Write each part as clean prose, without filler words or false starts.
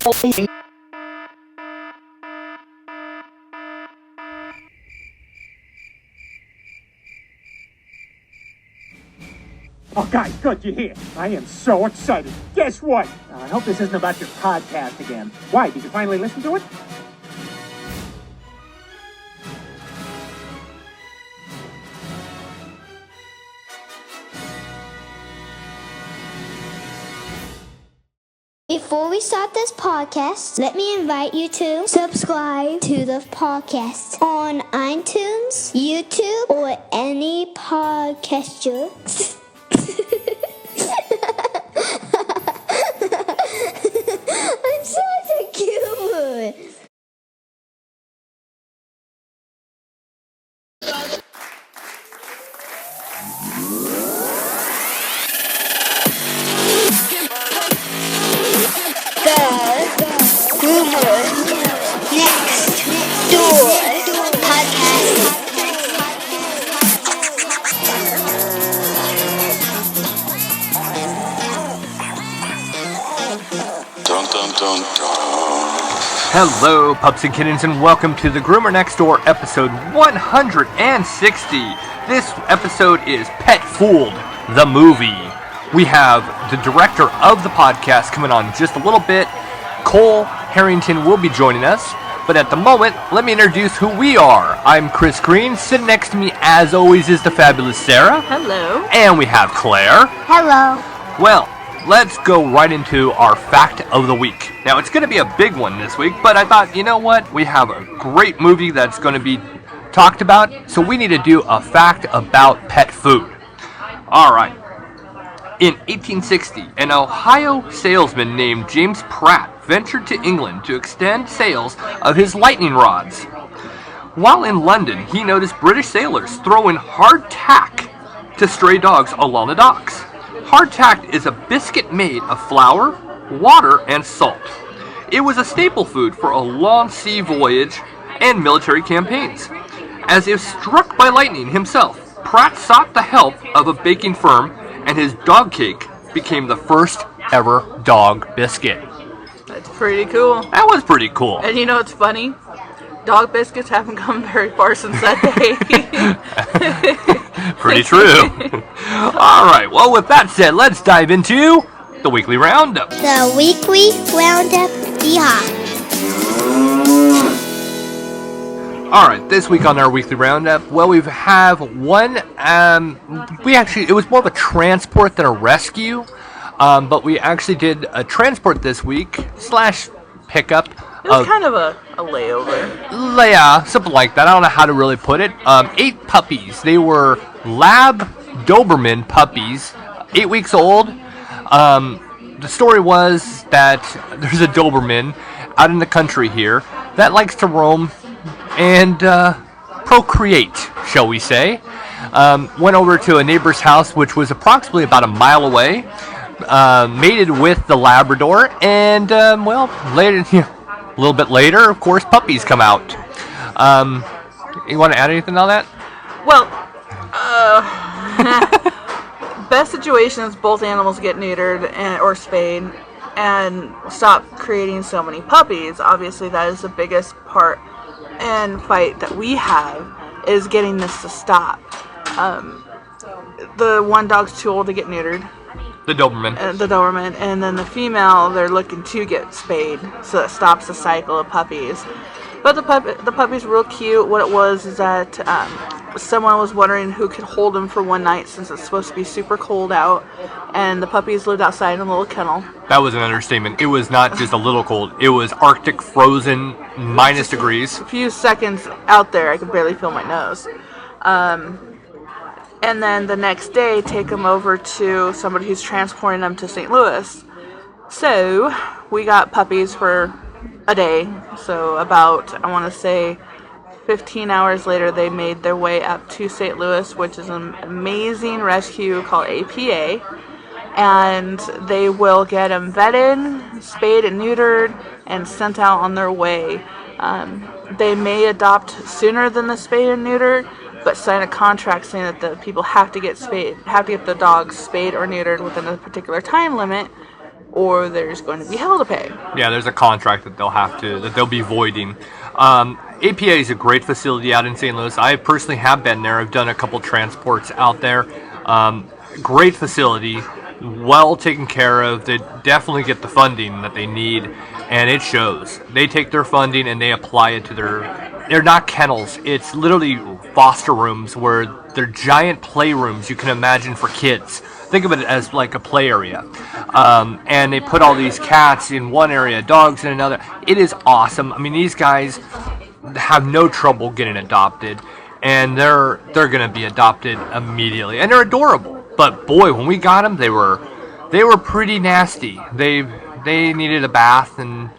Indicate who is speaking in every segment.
Speaker 1: Oh, guys, good, you're here. I am so excited. Guess what? I hope this isn't about your podcast again. Why, did you finally listen to it?
Speaker 2: Before we start this podcast, let me invite you to subscribe to the podcast on iTunes, YouTube, or any podcaster. I'm such a cute. Groomer Next Door Podcast.
Speaker 3: Dun, dun, dun, dun.
Speaker 4: Hello, pups and kittens, and welcome to the Groomer Next Door episode 160. This episode is Pet Fooled, the movie. We have the director of the podcast coming on in just a little bit. Cole Harrington will be joining us, but at the moment, let me introduce who we are. I'm Chris Green. Sitting next to me, as always, is the fabulous Sarah.
Speaker 5: Hello.
Speaker 4: And we have Claire.
Speaker 2: Hello.
Speaker 4: Well, let's go right into our fact of the week. Now, it's going to be a big one this week, but I thought, you know what? We have a great movie that's going to be talked about, so we need to do a fact about pet food. All right. In 1860, an Ohio salesman named James Pratt ventured to England to extend sales of his lightning rods. While in London, he noticed British sailors throwing hardtack to stray dogs along the docks. Hardtack is a biscuit made of flour, water, and salt. It was a staple food for a long sea voyage and military campaigns. As if struck by lightning himself, Pratt sought the help of a baking firm, and his dog cake became the first ever dog biscuit.
Speaker 5: That's pretty cool.
Speaker 4: That was pretty cool.
Speaker 5: And you know what's funny? Dog biscuits haven't come very far since that day.
Speaker 4: Pretty true. All right, well, with that said, let's dive into the Weekly Roundup.
Speaker 2: The Weekly Roundup. Yeehaw.
Speaker 4: All right, this week on our Weekly Roundup, well, we have one, it was more of a transport than a rescue, but we actually did a transport this week, / pickup.
Speaker 5: It was kind of a layover.
Speaker 4: Yeah, something like that. I don't know how to really put it. 8 puppies. They were Lab Doberman puppies, 8 weeks old. The story was that there's a Doberman out in the country here that likes to roam and procreate, shall we say. Went over to a neighbor's house, which was approximately about a mile away, mated with the Labrador, and, later, a little bit later, of course, puppies come out. You want to add anything on that?
Speaker 5: Well, best situation is both animals get neutered or spayed and stop creating so many puppies. Obviously, that is the biggest part and fight that we have, is getting this to stop. The one dog's too old to get neutered.
Speaker 4: The Doberman.
Speaker 5: And then the female, they're looking to get spayed, so it stops the cycle of puppies. But the puppy's real cute. What it was is that someone was wondering who could hold them for one night, since it's supposed to be super cold out, and the puppies lived outside in a little kennel.
Speaker 4: That was an understatement. It was not just a little cold. It was Arctic frozen minus degrees.
Speaker 5: A few seconds out there, I could barely feel my nose. And then the next day, take them over to somebody who's transporting them to St. Louis. So we got puppies for a day. So about, I want to say, 15 hours later, they made their way up to St. Louis, which is an amazing rescue called APA. And they will get them vetted, spayed and neutered, and sent out on their way. They may adopt sooner than the spayed and neutered, but sign a contract saying that the people have to get the dogs spayed or neutered within a particular time limit or there's going to be hell to pay.
Speaker 4: Yeah, there's a contract that they'll be voiding. APA is a great facility out in St. Louis. I personally have been there. I've done a couple transports out there. Great facility, well taken care of. They definitely get the funding that they need, and it shows. They take their funding and they apply it to they're not kennels. It's literally foster rooms where they're giant playrooms you can imagine for kids. Think of it as like a play area. And they put all these cats in one area, dogs in another. It is awesome. I mean, these guys have no trouble getting adopted, and they're going to be adopted immediately. And they're adorable. But boy, when we got them, they were pretty nasty. They needed a bath, and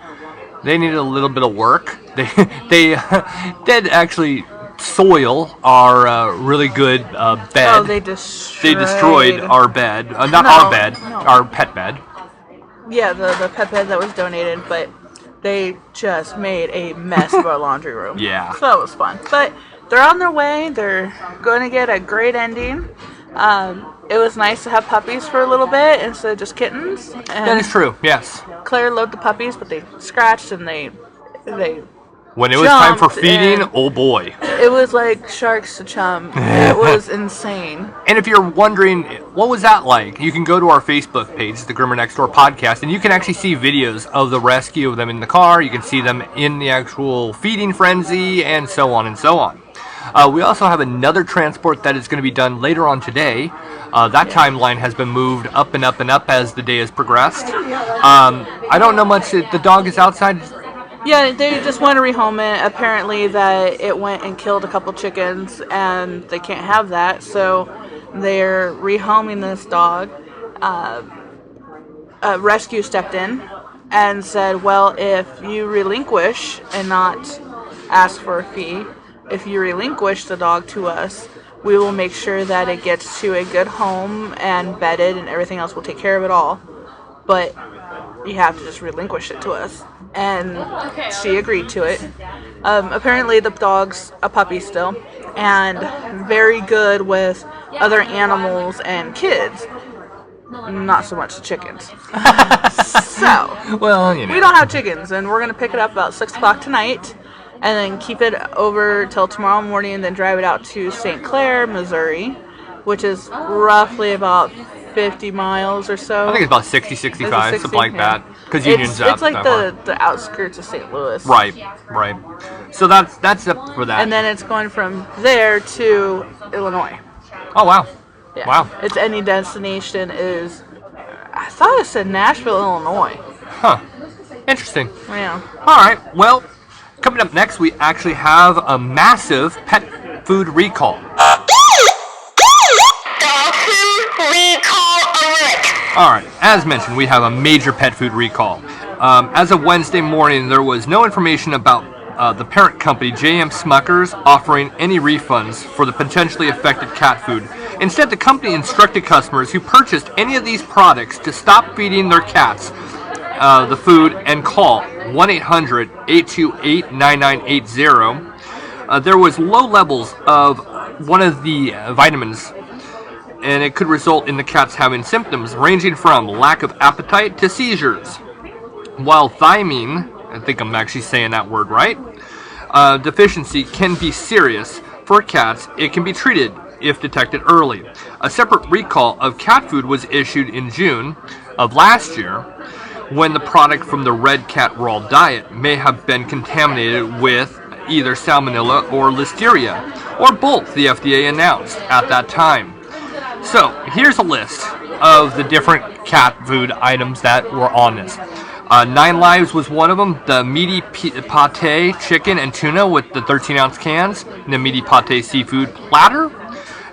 Speaker 4: they needed a little bit of work. They did actually soil our really good bed.
Speaker 5: Oh, they
Speaker 4: destroyed our bed. Our bed, our pet bed.
Speaker 5: Yeah, the pet bed that was donated, but they just made a mess of our laundry room.
Speaker 4: Yeah.
Speaker 5: So that was fun. But they're on their way. They're going to get a great ending. It was nice to have puppies for a little bit instead of just kittens. And
Speaker 4: that is true, yes.
Speaker 5: Claire loved the puppies, but they scratched and they
Speaker 4: when it was time for feeding, oh boy.
Speaker 5: It was like sharks to chum. It was insane.
Speaker 4: And if you're wondering, what was that like? You can go to our Facebook page, the Groomer Next Door Podcast, and you can actually see videos of the rescue of them in the car. You can see them in the actual feeding frenzy, and so on and so on. We also have another transport that is going to be done later on today. That timeline has been moved up and up and up as the day has progressed. I don't know much. The dog is outside.
Speaker 5: Yeah, they just want to rehome it. Apparently that it went and killed a couple chickens, and they can't have that, so they're rehoming this dog. Rescue stepped in and said, well, if you relinquish and not ask for a fee, if you relinquish the dog to us, we will make sure that it gets to a good home and bedded, and everything else will take care of it all. But you have to just relinquish it to us. And she agreed to it. Apparently the dog's a puppy still, and very good with other animals and kids. Not so much the chickens. So,
Speaker 4: well, you know.
Speaker 5: We don't have chickens, and we're going to pick it up about 6 o'clock tonight, and then keep it over till tomorrow morning, and then drive it out to St. Clair, Missouri, which is roughly about 50 miles or so.
Speaker 4: I think it's about 60, 65, something like that. Because Union's
Speaker 5: It's like the outskirts of St. Louis.
Speaker 4: Right. So that's up for that.
Speaker 5: And then it's going from there to Illinois.
Speaker 4: Oh, wow.
Speaker 5: Yeah.
Speaker 4: Wow.
Speaker 5: Its any destination is, I thought it said Nashville, Illinois.
Speaker 4: Huh. Interesting.
Speaker 5: Yeah.
Speaker 4: All right. Well, coming up next, we actually have a massive pet food recall. All right, as mentioned, we have a major pet food recall. As of Wednesday morning, there was no information about the parent company, J.M. Smuckers, offering any refunds for the potentially affected cat food. Instead, the company instructed customers who purchased any of these products to stop feeding their cats the food and call 1-800-828-9980. There was low levels of one of the vitamins, and it could result in the cats having symptoms ranging from lack of appetite to seizures. While thiamine, I think I'm actually saying that word right, deficiency can be serious for cats, it can be treated if detected early. A separate recall of cat food was issued in June of last year, when the product from the Red Cat Raw diet may have been contaminated with either salmonella or listeria, or both, the FDA announced at that time. So, here's a list of the different cat food items that were on this. 9 Lives was one of them. The Meaty Pate chicken and tuna with the 13-ounce cans. The Meaty Pate Seafood Platter.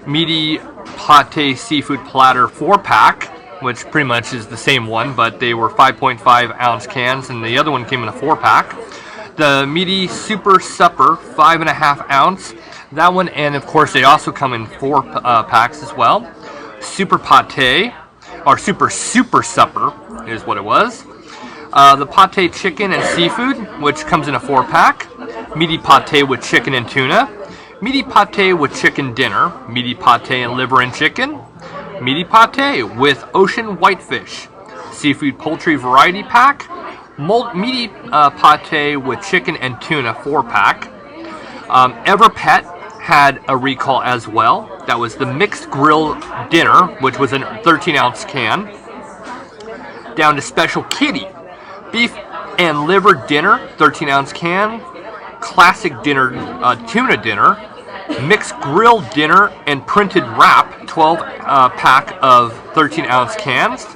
Speaker 4: Meaty Pate Seafood Platter 4-pack, which pretty much is the same one, but they were 5.5-ounce cans, and the other one came in a 4-pack. The Meaty Super Supper 5.5-ounce. That one, and of course they also come in 4 packs as well. Super Pate, or Super Supper is what it was. The pate chicken and seafood, which comes in a 4-pack. Meaty Pate with chicken and tuna. Meaty Pate with chicken dinner. Meaty Pate and liver and chicken. Meaty Pate with ocean whitefish. seafood poultry variety pack, Meaty Pate with chicken and tuna 4-pack. Everpet had a recall as well. That was the mixed grill dinner, which was a 13-ounce can. Down to Special Kitty, beef and liver dinner, 13-ounce can. Classic dinner, tuna dinner. Mixed grill dinner and printed wrap, 12-pack of 13-ounce cans.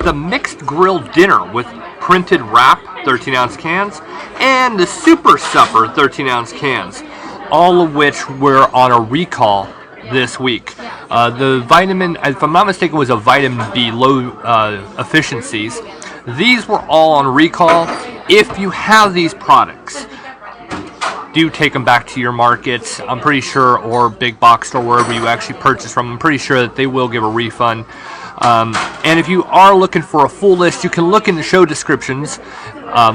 Speaker 4: The mixed grill dinner with printed wrap, 13-ounce cans. And the Super Supper, 13-ounce cans. All of which were on a recall this week. The vitamin, if I'm not mistaken, was a vitamin B low efficiencies. These were all on recall. If you have these products, do take them back to your markets, I'm pretty sure, or big box store, wherever you actually purchase from. I'm pretty sure that they will give a refund. And if you are looking for a full list, you can look in the show descriptions,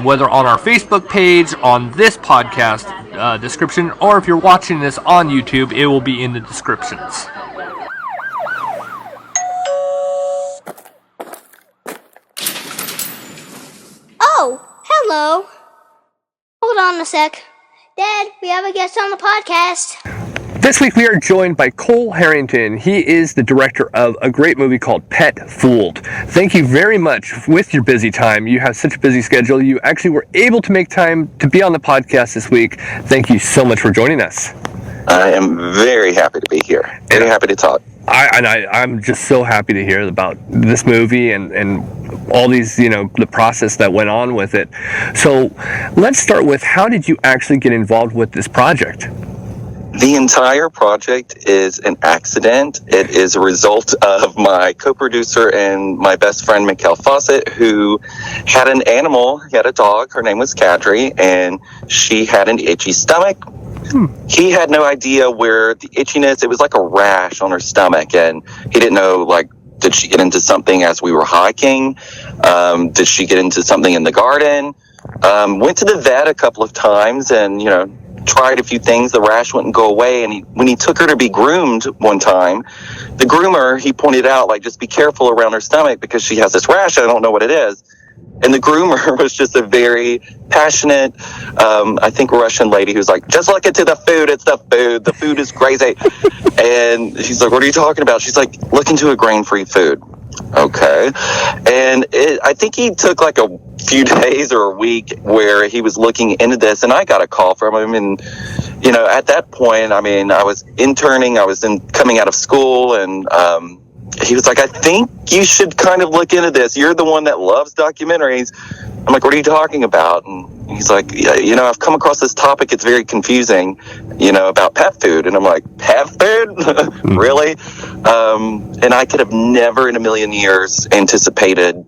Speaker 4: whether on our Facebook page, on this podcast description, or if you're watching this on YouTube, it will be in the descriptions.
Speaker 2: Oh, hello. Hold on a sec. Dad, we have a guest on the podcast.
Speaker 4: This week we are joined by Cole Harrington. He is the director of a great movie called Pet Fooled. Thank you very much. With your busy time, you have such a busy schedule, you actually were able to make time to be on the podcast this week. Thank you so much for joining us.
Speaker 3: I am very happy to be here. Very happy to talk.
Speaker 4: I'm just so happy to hear about this movie and all these, the process that went on with it. So let's start with, how did you actually get involved with this project?
Speaker 3: The entire project is an accident. It is a result of my co-producer and my best friend, Mikkel Fawcett, who had an animal. He had a dog. Her name was Kadri, and she had an itchy stomach. He had no idea where the itchiness, it was like a rash on her stomach, and he didn't know, did she get into something as we were hiking? Did she get into something in the garden? Went to the vet a couple of times and, tried a few things. The rash wouldn't go away. And when he took her to be groomed one time, the groomer, he pointed out, just be careful around her stomach because she has this rash. I don't know what it is. And the groomer was just a very passionate, I think, Russian lady who's like, just look into the food. It's the food. The food is crazy. And she's like, what are you talking about? She's like, look into a grain-free food. Okay. And I think he took a few days or a week where he was looking into this, and I got a call from him. And, at that point, I was interning, I was coming out of school, and he was like, I think you should kind of look into this. You're the one that loves documentaries. I'm like, what are you talking about? And he's like, yeah, I've come across this topic. It's very confusing, about pet food. And I'm like, pet food? Really? And I could have never in a million years anticipated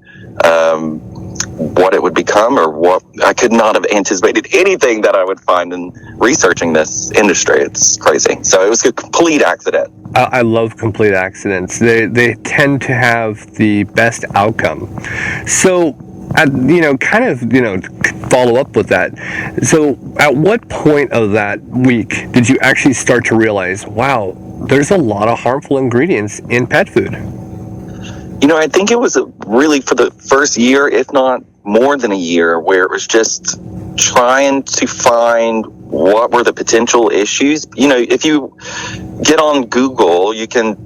Speaker 3: what it would become, or what I could not have anticipated anything that I would find in researching this industry. It's crazy. So it was a complete accident.
Speaker 4: I love complete accidents. They tend to have the best outcome. So, follow up with that. So at what point of that week did you actually start to realize, wow, there's a lot of harmful ingredients in pet food?
Speaker 3: I think it was really for the first year, if not more than a year, where it was just trying to find what were the potential issues. If you get on Google, you can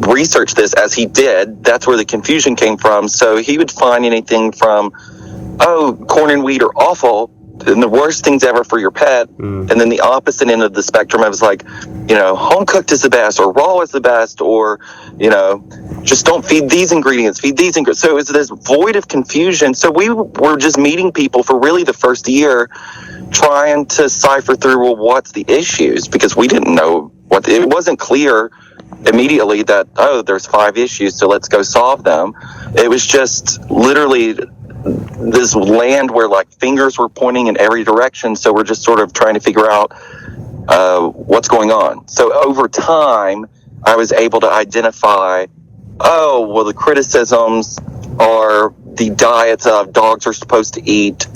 Speaker 3: research this as he did. That's where the confusion came from. So he would find anything from, corn and wheat are awful and the worst things ever for your pet. And then the opposite end of the spectrum, I was like, home cooked is the best, or raw is the best, or, just don't feed these ingredients, feed these ingredients. So it was this void of confusion. So we were just meeting people for really the first year, trying to cipher through, well, what's the issues? Because we didn't know it wasn't clear immediately that, there's 5 issues, so let's go solve them. It was just literally this land where fingers were pointing in every direction. So we're just sort of trying to figure out what's going on. So over time, I was able to identify, the criticisms are the diets of dogs are supposed to eat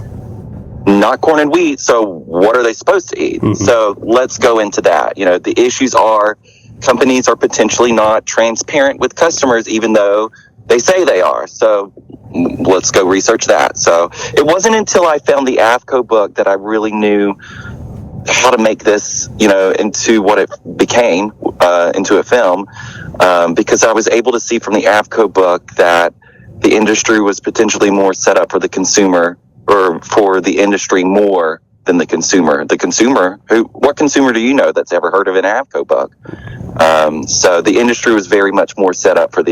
Speaker 3: not corn and wheat. So what are they supposed to eat? Mm-hmm. So let's go into that. The issues are companies are potentially not transparent with customers, even though they say they are. So let's go research that. So it wasn't until I found the AAFCO book that I really knew how to make this, into what it became, into a film, because I was able to see from the AAFCO book that the industry was potentially more set up for the consumer, or for the industry more than the consumer. The consumer, what consumer do you know that's ever heard of an AAFCO book? So the industry was very much more set up for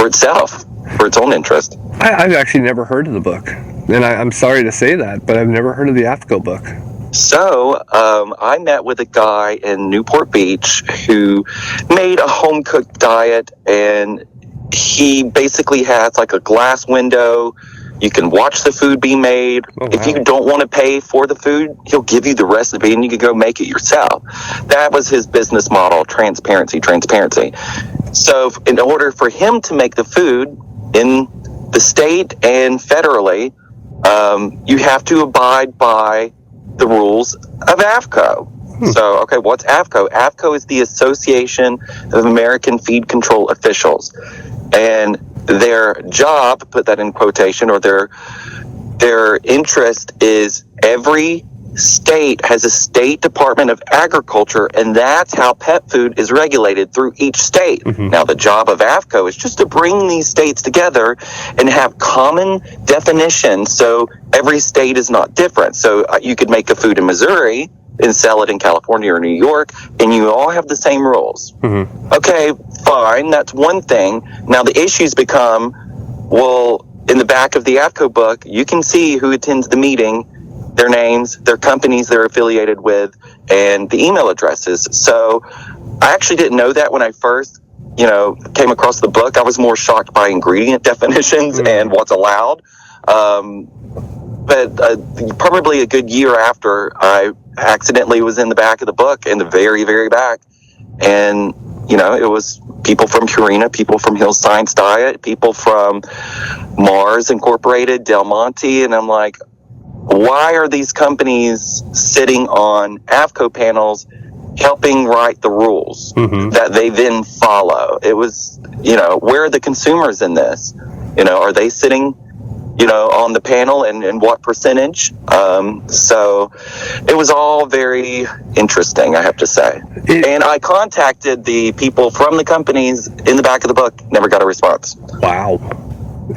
Speaker 3: itself, for its own interest.
Speaker 4: I've actually never heard of the book, and I'm sorry to say that, but I've never heard of the AAFCO book.
Speaker 3: So I met with a guy in Newport Beach who made a home-cooked diet, and he basically has like a glass window. You can watch the food be made. Oh, wow. If you don't want to pay for the food, he'll give you the recipe and you can go make it yourself. That was his business model, transparency. So in order for him to make the food in the state and federally, you have to abide by the rules of AAFCO. So, okay, what's AAFCO? AAFCO is the Association of American Feed Control Officials. And their job, put that in quotation, or their interest is every state has a state Department of Agriculture, and that's how pet food is regulated through each state. Now, the job of AAFCO is just to bring these states together and have common definitions so every state is not different. So you could make a food in Missouri and sell it in California or New York, and you all have the same rules. Okay, fine, that's one thing. Now the issues become, well, in the back of the AAFCO book, you can see who attends the meeting, their names, their companies they're affiliated with, and the email addresses. So I actually didn't know that when I first, came across the book. I was more shocked by ingredient definitions and what's allowed. But probably a good year after, I accidentally was in the back of the book, in the very, very back. And, it was people from Purina, people from Hill's Science Diet, people from Mars Incorporated, Del Monte. And I'm like, why are these companies sitting on AAFCO panels helping write the rules that they then follow? It was, where are the consumers in this? Are they sitting on the panel, and what percentage? So it was all very interesting, I have to say. And I contacted the people from the companies in the back of the book, never got a response.
Speaker 4: Wow.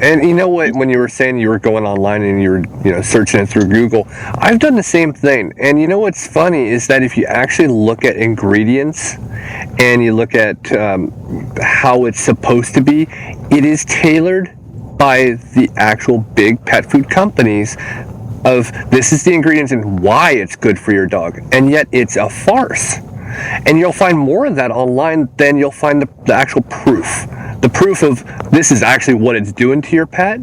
Speaker 4: And you know what, when you were saying you were going online and you were, searching it through Google, I've done the same thing. And you know what's funny is that if you actually look at ingredients and you look at how it's supposed to be, it is tailored by the actual big pet food companies of this is the ingredients and why it's good for your dog. And yet it's a farce. And you'll find more of that online than you'll find the actual proof. The proof of this is actually what it's doing to your pet.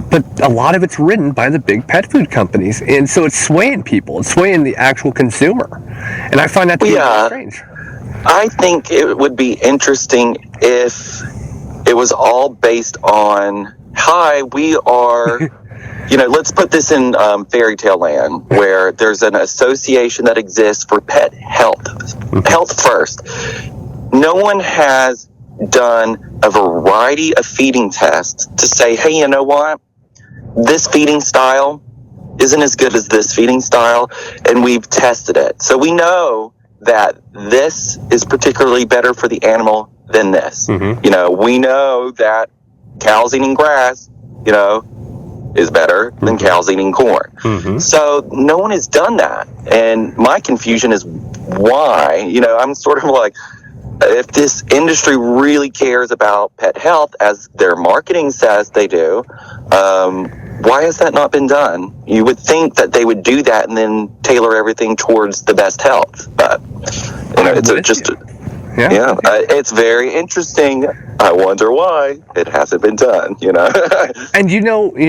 Speaker 4: But a lot of it's written by the big pet food companies. And so it's swaying people. It's swaying the actual consumer. And I find that to be really strange.
Speaker 3: I think it would be interesting if it was all based on, hi, we are, let's put this in fairy tale land, where there's an association that exists for pet health. Health first. No one has done a variety of feeding tests to say, hey, you know what? This feeding style isn't as good as this feeding style, and we've tested it. So we know that this is particularly better for the animal than this. We know that cows eating grass, is better than cows eating corn. So no one has done that. And my confusion is why, I'm sort of like, if this industry really cares about pet health, as their marketing says they do, why has that not been done? You would think that they would do that and then tailor everything towards the best health. But, it's very interesting. I wonder why it hasn't been done,
Speaker 4: And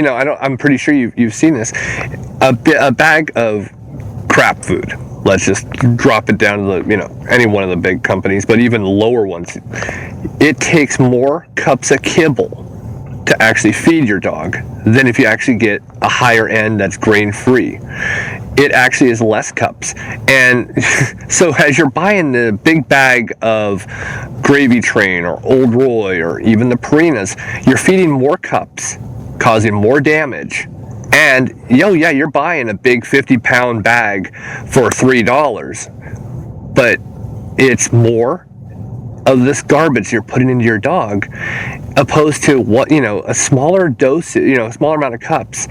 Speaker 4: I'm pretty sure you've seen this. A bag of crap food. Let's just drop it down to any one of the big companies, but even lower ones. It takes more cups of kibble to actually feed your dog than if you actually get a higher end that's grain-free. It actually is less cups. And so as you're buying the big bag of Gravy Train or Old Roy or even the Purinas, you're feeding more cups, causing more damage. And, you're buying a big 50-pound bag for $3, but it's more of this garbage you're putting into your dog, opposed to a smaller dose, a smaller amount of cups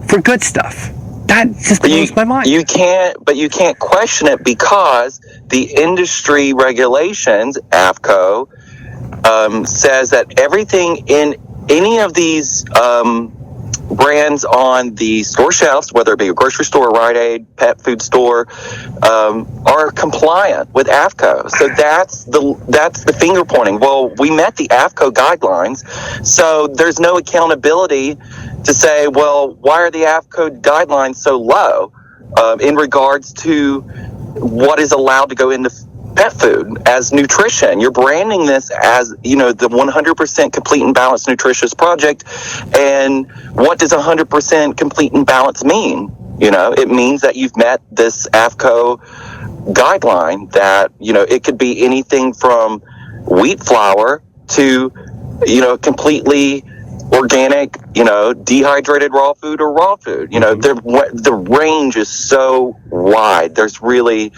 Speaker 4: for good stuff. That just blows my mind.
Speaker 3: You can't question it, because the industry regulations, AFCO, says that everything in any of these brands on the store shelves, whether it be a grocery store, Rite Aid, pet food store, are compliant with AFCO. So that's the finger pointing. Well, we met the AFCO guidelines, so there's no accountability to say, well, why are the AFCO guidelines so low in regards to what is allowed to go into pet food as nutrition? You're branding this as, the 100% complete and balanced nutritious project. And what does 100% complete and balanced mean? It means that you've met this AFCO guideline that, it could be anything from wheat flour to, completely organic, dehydrated raw food or raw food. The range is so wide. There's really,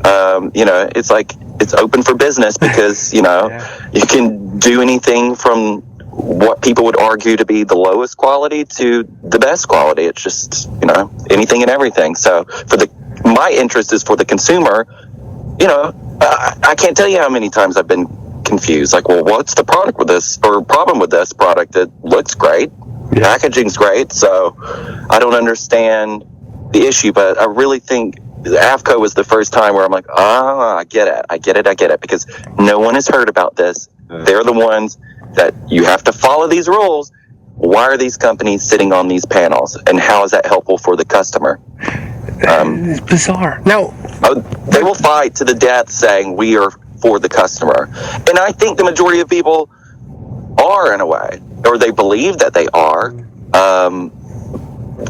Speaker 3: it's like it's open for business, because, you can do anything from what people would argue to be the lowest quality to the best quality. It's just, anything and everything. So my interest is for the consumer. I can't tell you how many times I've been confused, like, well, what's the product with this, or problem with this product? It looks great, packaging's great, so I don't understand the issue. But I really think AFCO was the first time where I'm like, I get it, because no one has heard about this. They're the ones that you have to follow these rules. Why are these companies sitting on these panels, and how is that helpful for the customer?
Speaker 4: It's bizarre. Now,
Speaker 3: they will fight to the death saying we are for the customer. And I think the majority of people are, in a way, or they believe that they are.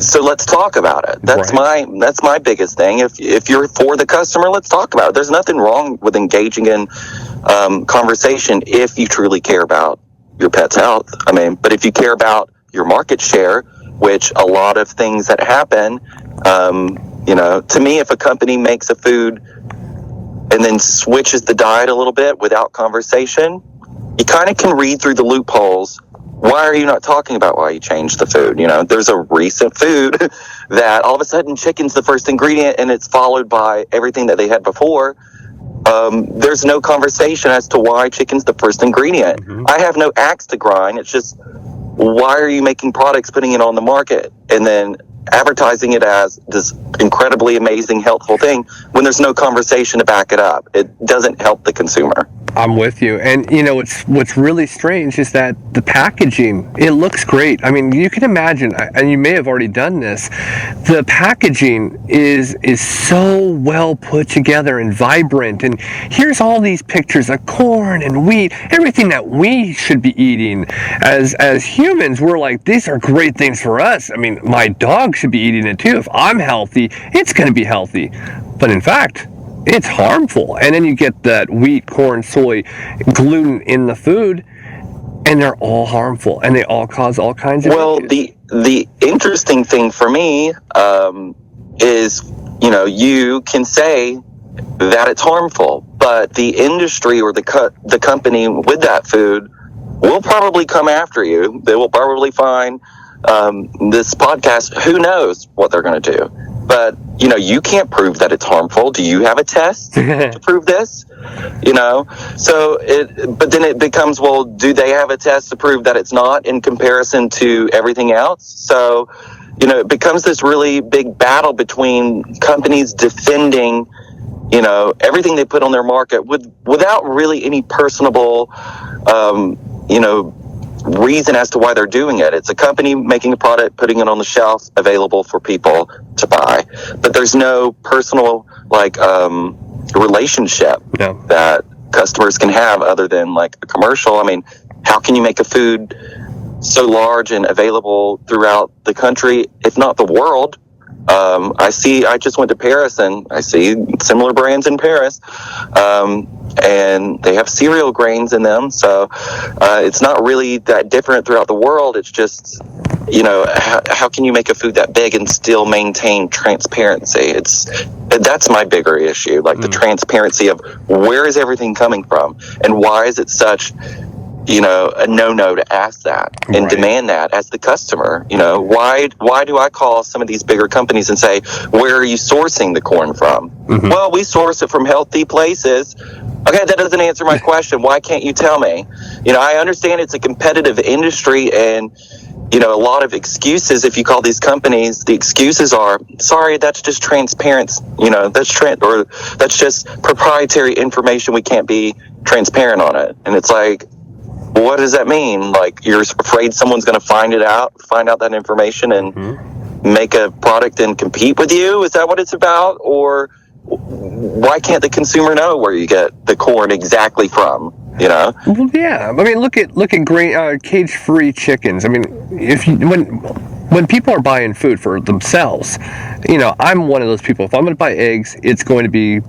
Speaker 3: So let's talk about it. That's my biggest thing. If you're for the customer, let's talk about it. There's nothing wrong with engaging in conversation if you truly care about your pet's health. But if you care about your market share, which a lot of things that happen, to me, if a company makes a food and then switches the diet a little bit without conversation, you kind of can read through the loopholes. Why are you not talking about why you changed the food? There's a recent food that all of a sudden chicken's the first ingredient, and it's followed by everything that they had before. There's no conversation as to why chicken's the first ingredient. Mm-hmm. I have no axe to grind. It's just, why are you making products, putting it on the market, and then advertising it as this incredibly amazing, healthful thing when there's no conversation to back it up? It doesn't help the consumer.
Speaker 4: I'm with you. And what's really strange is that the packaging, it looks great. You can imagine, and you may have already done this, the packaging is so well put together and vibrant, and here's all these pictures of corn and wheat, everything that we should be eating as humans. We're like, these are great things for us. My dog should be eating it too. If I'm healthy, it's going to be healthy. But in fact, it's harmful. And then you get that wheat, corn, soy, gluten in the food, and they're all harmful, and they all cause all kinds of issues.
Speaker 3: The interesting thing for me is, you can say that it's harmful, but the industry or the company with that food will probably come after you. They will probably find this podcast. Who knows what they're going to do? But, you can't prove that it's harmful. Do you have a test to prove this? So but then it becomes, well, do they have a test to prove that it's not in comparison to everything else? So, it becomes this really big battle between companies defending, everything they put on their market without really any personable, reason as to why they're doing it. It's a company making a product, putting it on the shelf, available for people to buy. But there's no personal relationship that customers can have other than like a commercial. How can you make a food so large and available throughout the country, if not the world. I just went to Paris and I see similar brands in Paris. And they have cereal grains in them. So, it's not really that different throughout the world. It's just, how can you make a food that big and still maintain transparency? That's my bigger issue, like the transparency of where is everything coming from and why is it such, a no-no to ask that and demand that as the customer. Why do I call some of these bigger companies and say, where are you sourcing the corn from? Mm-hmm. Well, we source it from healthy places. Okay, that doesn't answer my question. Why can't you tell me? I understand it's a competitive industry and, a lot of excuses. If you call these companies, the excuses are, sorry, that's just transparency. That's just proprietary information. We can't be transparent on it. And it's like, what does that mean? Like, you're afraid someone's going to find out that information and make a product and compete with you? Is that what it's about? Or why can't the consumer know where you get the corn exactly from? Well,
Speaker 4: yeah. I mean, look at grain, cage-free chickens. I mean, when people are buying food for themselves, I'm one of those people. If I'm going to buy eggs, it's going to be,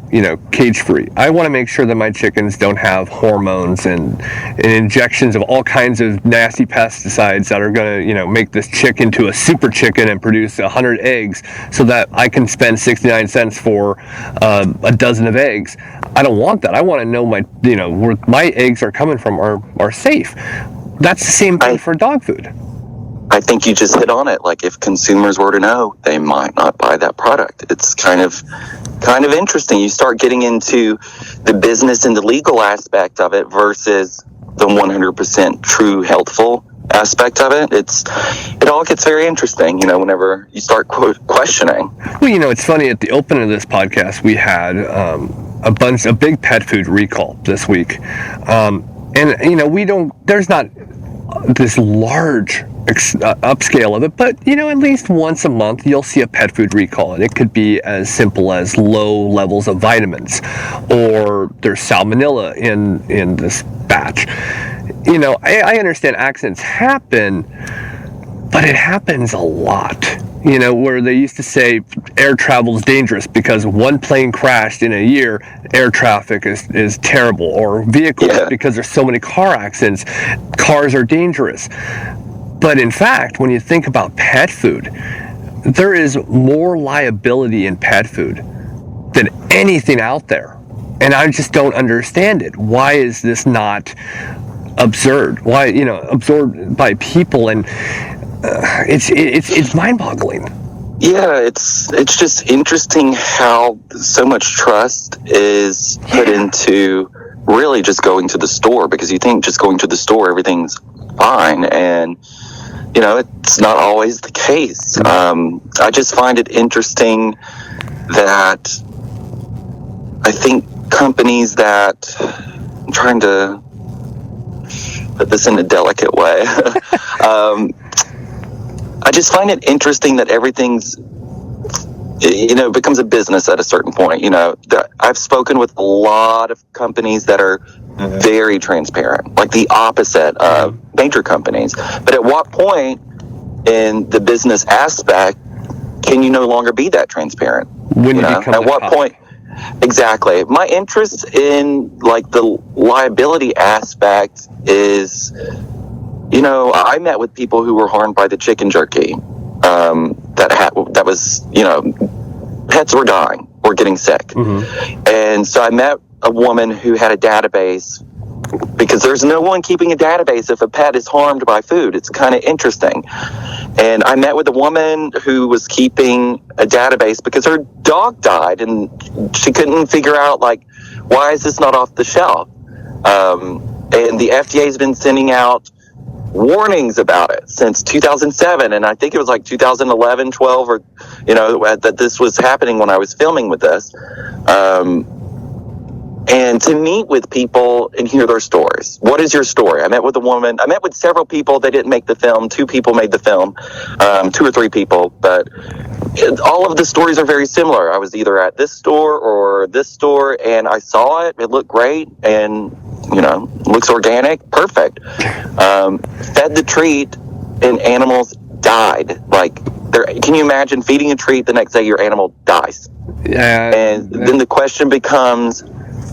Speaker 4: cage-free. I want to make sure that my chickens don't have hormones and injections of all kinds of nasty pesticides that are going to, make this chicken to a super chicken and produce 100 eggs so that I can spend 69 cents for a dozen of eggs. I don't want that. I want to know where my eggs are coming from are safe. That's the same thing for dog food.
Speaker 3: I think you just hit on it. Like, if consumers were to know, they might not buy that product. It's kind of interesting. You start getting into the business and the legal aspect of it versus the 100% true healthful aspect of it. It all gets very interesting, whenever you start questioning.
Speaker 4: Well, it's funny, at the opening of this podcast, we had a big pet food recall this week. There's not this large upscale of it, but at least once a month you'll see a pet food recall, and it could be as simple as low levels of vitamins, or there's salmonella in this batch. I understand accidents happen, but it happens a lot. Where they used to say air travel is dangerous because one plane crashed in a year, air traffic is terrible, or vehicles, because there's so many car accidents, cars are dangerous. But in fact, when you think about pet food, there is more liability in pet food than anything out there. And I just don't understand it. Why is this not absurd? Why, absorbed by people? And it's mind-boggling.
Speaker 3: Yeah, it's just interesting how so much trust is put into really just going to the store, because you think just going to the store everything's fine, and it's not always the case. I just find it interesting that I think companies that, I'm trying to put this in a delicate way, I just find it interesting that everything's, becomes a business at a certain point. I've spoken with a lot of companies that are very transparent, like the opposite of major companies. But at what point in the business aspect can you no longer be that transparent?
Speaker 4: When you become
Speaker 3: at what point? Exactly. My interest in the liability aspect is, I met with people who were harmed by the chicken jerky. That was, pets were dying or getting sick. Mm-hmm. And so I met a woman who had a database, because there's no one keeping a database if a pet is harmed by food. It's kind of interesting. And I met with a woman who was keeping a database because her dog died and she couldn't figure out, why is this not off the shelf? And the FDA has been sending out warnings about it since 2007, and I think it was 2011, 12, or that this was happening when I was filming with this. And to meet with people and hear their stories. What is your story? I met with a woman. I met with several people. They didn't make the film. 2 people made the film, 2 or 3 people, but all of the stories are very similar. I was either at this store or this store, and I saw it. It looked great, and looks organic, perfect. Fed the treat, and animals died. Like, can you imagine feeding a treat, the next day your animal dies?
Speaker 4: Yeah.
Speaker 3: And then the question becomes,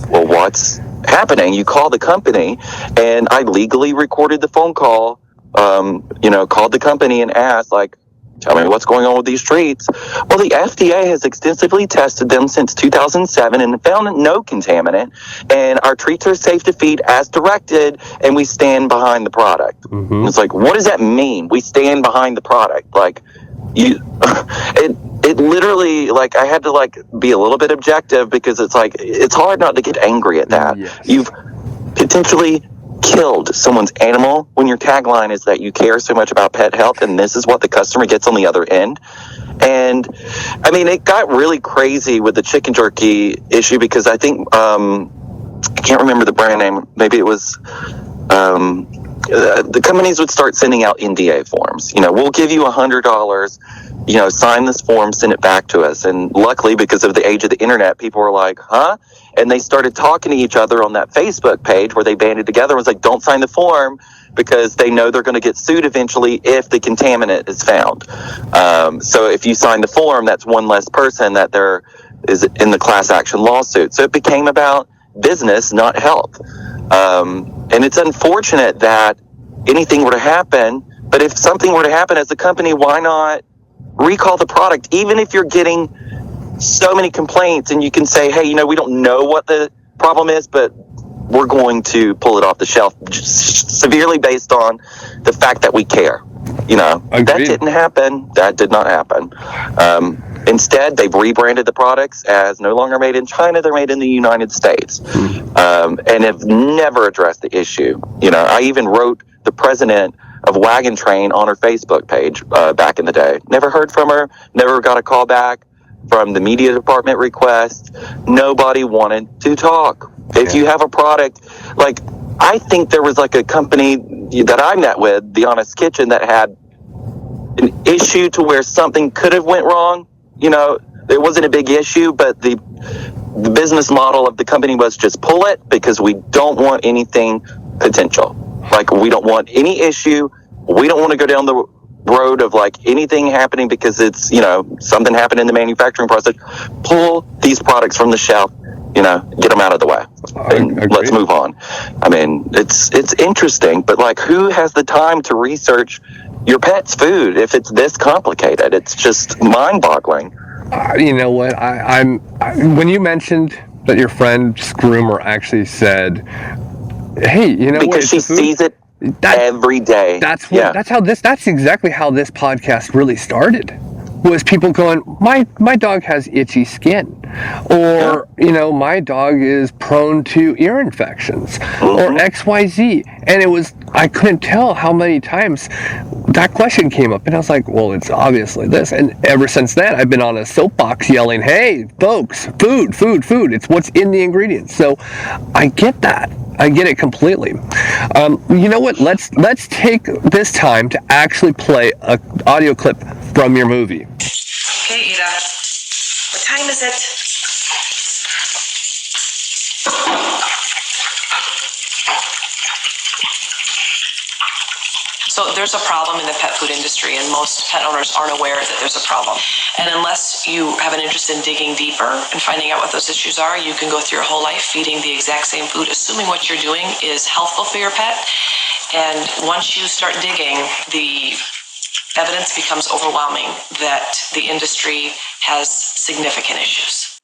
Speaker 3: well, what's happening? You call the company, and I legally recorded the phone call, called the company and asked, like, tell me what's going on with these treats. Well, the FDA has extensively tested them since 2007 and found no contaminant, and our treats are safe to feed as directed, and we stand behind the product. Mm-hmm. It's like, what does that mean? We stand behind the product. Like, it literally, like, I had to, like, be a little bit objective, because it's like, it's hard not to get angry at that. Yes. You've potentially killed someone's animal when your tagline is that you care so much about pet health, and this is what the customer gets on the other end. And I mean, it got really crazy with the chicken jerky issue, because I think I can't remember the brand name, maybe it was the companies would start sending out NDA forms. We'll give you $100, sign this form, send it back to us. And luckily, because of the age of the internet, people were like, huh? And they started talking to each other on that Facebook page where they banded together and was like, don't sign the form, because they know they're going to get sued eventually if the contaminant is found. So if you sign the form, that's one less person that there is in the class action lawsuit. So it became about business, not health. And it's unfortunate that anything were to happen, but if something were to happen as a company, why not recall the product? Even if you're getting so many complaints and you can say, hey, we don't know what the problem is, but we're going to pull it off the shelf severely based on the fact that we care. That didn't happen. That did not happen. Instead, they've rebranded the products as no longer made in China, they're made in the United States. And have never addressed the issue. I even wrote the president of Wagon Train on her Facebook page back in the day. Never heard from her, never got a call back from the media department request. Nobody wanted to talk. Okay. If you have a product, like, I think there was like a company that I met with, The Honest Kitchen, that had an issue to where something could have went wrong. It wasn't a big issue, but the business model of the company was just pull it, because we don't want anything potential. Like, we don't want any issue. We don't want to go down the road of like anything happening because it's, something happened in the manufacturing process. Pull these products from the shelf, get them out of the way, and let's move on. I mean, it's interesting, but like, who has the time to research your pet's food if it's this complicated? It's just mind-boggling.
Speaker 4: You know what? When you mentioned that your friend Groomer actually said, "Hey,
Speaker 3: because she sees it every day."
Speaker 4: That's exactly how this podcast really started. Was people going, my dog has itchy skin, or my dog is prone to ear infections, or XYZ, and I couldn't tell how many times that question came up, and I was like, well, it's obviously this. And ever since then, I've been on a soapbox yelling, hey folks, food, it's what's in the ingredients. So I get that. I get it completely. You know what? Let's take this time to actually play an audio clip from your movie.
Speaker 6: Okay, Ada. What time is it? So there's a problem in the pet food industry, and most pet owners aren't aware that there's a problem. And unless you have an interest in digging deeper and finding out what those issues are, you can go through your whole life feeding the exact same food, assuming what you're doing is healthful for your pet. And once you start digging, the evidence becomes overwhelming that the industry has significant issues.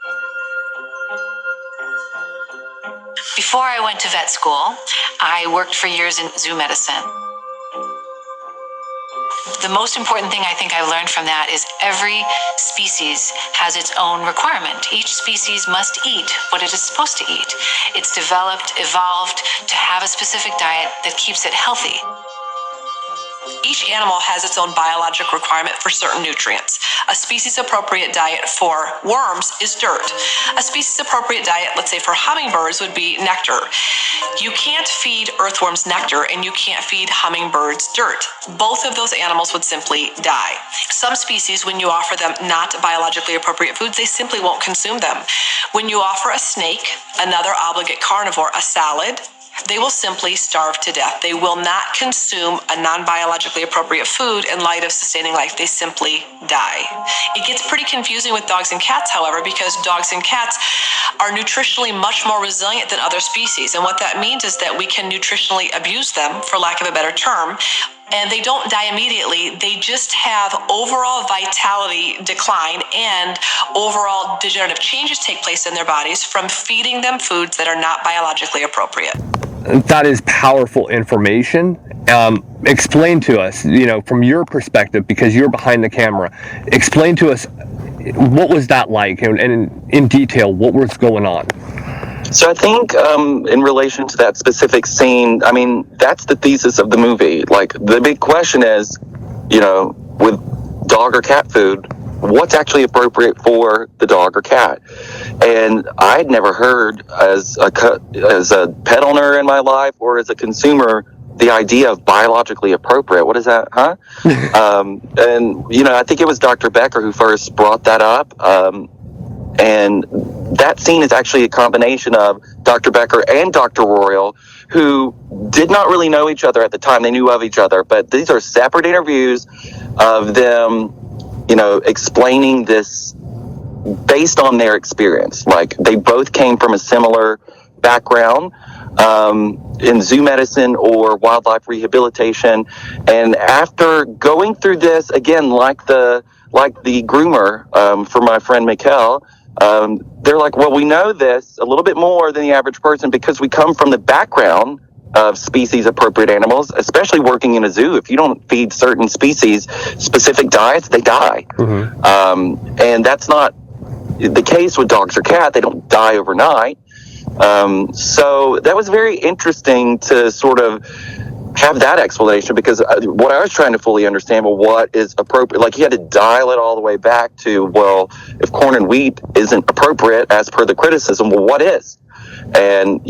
Speaker 7: Before I went to vet school, I worked for years in zoo medicine. The most important thing I think I learned from that is every species has its own requirement. Each species must eat what it is supposed to eat. It's evolved to have a specific diet that keeps it healthy.
Speaker 6: Each animal has its own biologic requirement for certain nutrients. A species-appropriate diet for worms is dirt. A species-appropriate diet, let's say for hummingbirds, would be nectar. You can't feed earthworms nectar and you can't feed hummingbirds dirt. Both of those animals would simply die. Some species, when you offer them not biologically appropriate foods, they simply won't consume them. When you offer a snake, another obligate carnivore, a salad, they will simply starve to death. They will not consume a non-biologically appropriate food in light of sustaining life. They simply die. It gets pretty confusing with dogs and cats, however, because dogs and cats are nutritionally much more resilient than other species. And what that means is that we can nutritionally abuse them, for lack of a better term, and they don't die immediately. They just have overall vitality decline and overall degenerative changes take place in their bodies from feeding them foods that are not biologically appropriate.
Speaker 4: That is powerful information. Explain to us, from your perspective, because you're behind the camera, explain to us, what was that like, and in detail, what was going on?
Speaker 3: So I think in relation to that specific scene, I mean, that's the thesis of the movie. Like, the big question is, with dog or cat food, what's actually appropriate for the dog or cat? And I'd never heard as a pet owner in my life or as a consumer the idea of biologically appropriate. What is that, huh? And, I think it was Dr. Becker who first brought that up. And that scene is actually a combination of Dr. Becker and Dr. Royal, who did not really know each other at the time. They knew of each other, but these are separate interviews of them, explaining this based on their experience. Like, they both came from a similar background in zoo medicine or wildlife rehabilitation. And after going through this, again, like the groomer for my friend Mikkel, they're like, well, we know this a little bit more than the average person because we come from the background of species appropriate animals, especially working in a zoo. If you don't feed certain species specific diets, they die. Mm-hmm. And that's not the case with dogs or cats. They don't die overnight. So that was very interesting to sort of have that explanation, because what I was trying to fully understand, well, what is appropriate? Like, you had to dial it all the way back to, well, if corn and wheat isn't appropriate as per the criticism, well, what is? And,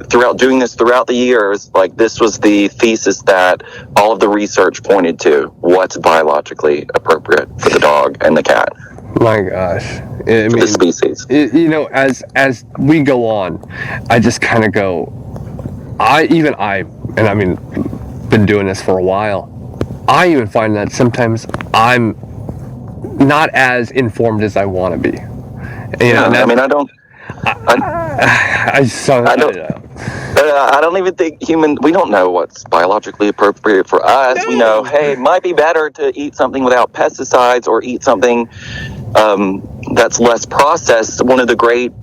Speaker 3: throughout doing this throughout the years, like, this was the thesis that all of the research pointed to: what's biologically appropriate for the dog and the cat.
Speaker 4: My gosh.
Speaker 3: The species.
Speaker 4: As we go on, I just kind of go, and I mean, been doing this for a while, I even find that sometimes I'm not as informed as I want to be. I don't even think we don't know what's biologically appropriate for us. We know, hey, it might be better to eat something without pesticides or eat something that's less processed. One of the great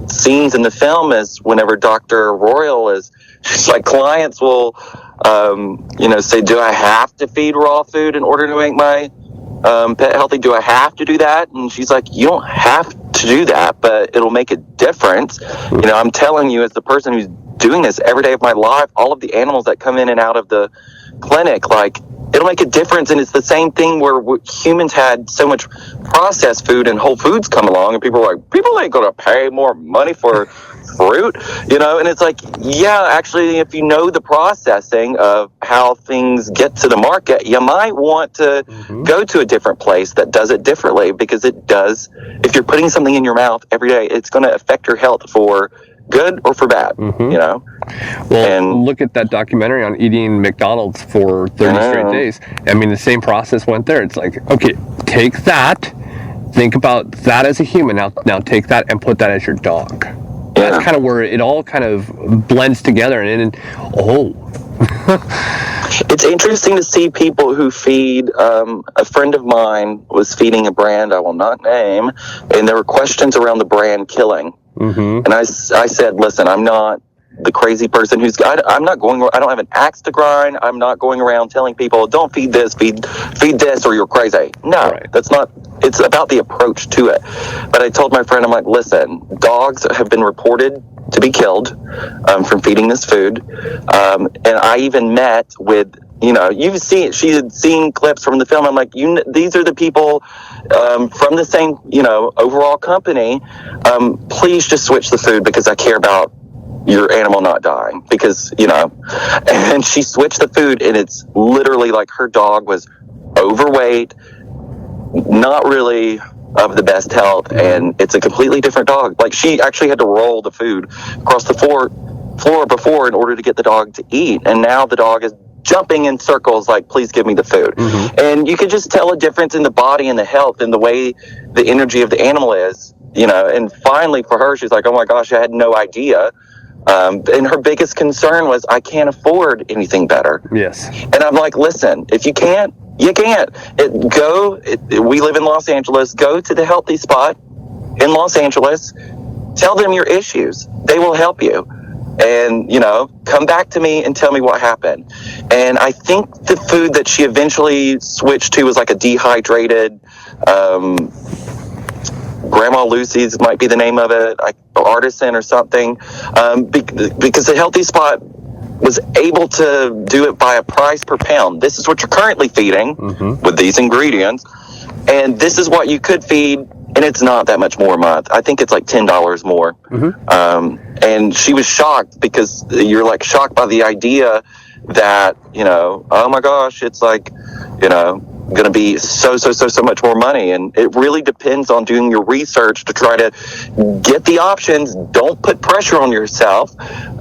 Speaker 4: scenes in the film is whenever Dr. Royal she's like, clients will, say, do I have to feed raw food in order to make my pet healthy? Do I have to do that? And she's like, you don't have to do that, but it'll make a difference. I'm telling you, as the person who's doing this every day of my life, all of the animals that come in and out of the clinic, like, it'll make a difference. And it's the same thing where humans had so much processed food and Whole Foods come along, and people are like, people ain't going to pay more money for fruit, and it's like, yeah, actually, if you know the processing of how things get to the market, you might want to go to a different place that does it differently, because it does. If you're putting something in your mouth every day, it's going to affect your health for good or for bad, Well, and look at that documentary on eating McDonald's for 30 straight days. I mean, the same process went there. It's like, okay, take that, think about that as a human. Now take that and put that as your dog. Yeah. That's kind of where it all kind of blends together.
Speaker 3: It's interesting to see people who feed. A friend of mine was feeding a brand I will not name, and there were questions around the brand killing. Mm-hmm. And I said, listen, I'm not the crazy person I'm not going, I don't have an axe to grind. I'm not going around telling people, don't feed this, feed this, or you're crazy. No, right. That's not, it's about the approach to it. But I told my friend, I'm like, listen, dogs have been reported to be killed from feeding this food. And I even met with, she had seen clips from the film. I'm like, these are the people from the same, overall company. Please just switch the food because I care about your animal not dying, because, and she switched the food, and it's literally like her dog was overweight, not really of the best health, and it's a completely different dog. Like, she actually had to roll the food across the floor floor before in order to get the dog to eat, and now the dog is jumping in circles like, please give me the food. And you can just tell a difference in the body and the health and the way the energy of the animal is, and finally for her, she's like, oh my gosh, I had no idea. And her biggest concern was, I can't afford anything better.
Speaker 4: Yes.
Speaker 3: And I'm like, listen, if you can't, you can't. We live in Los Angeles. Go to the Healthy Spot in Los Angeles. Tell them your issues. They will help you. And, come back to me and tell me what happened. And I think the food that she eventually switched to was like a dehydrated, Grandma Lucy's might be the name of it, artisan or something, because the Healthy Spot was able to do it by a price per pound. This is what you're currently feeding with these ingredients, and this is what you could feed, and it's not that much more a month. I think it's like $10 more. And she was shocked, because you're like shocked by the idea that, oh my gosh, it's like, going to be so much more money. And it really depends on doing your research to try to get the options. Don't put pressure on yourself,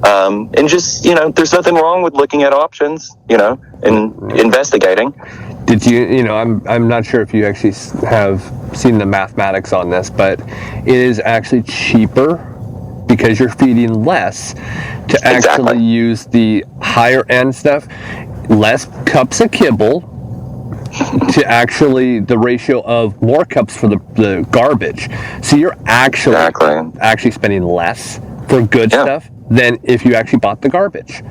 Speaker 3: and just there's nothing wrong with looking at options, and investigating.
Speaker 4: Did you I'm not sure if you actually have seen the mathematics on this, but it is actually cheaper because you're feeding less to actually use the higher end stuff, less cups of kibble, to actually the ratio of more cups for the garbage. So you're actually spending less for good stuff than if you actually bought the garbage.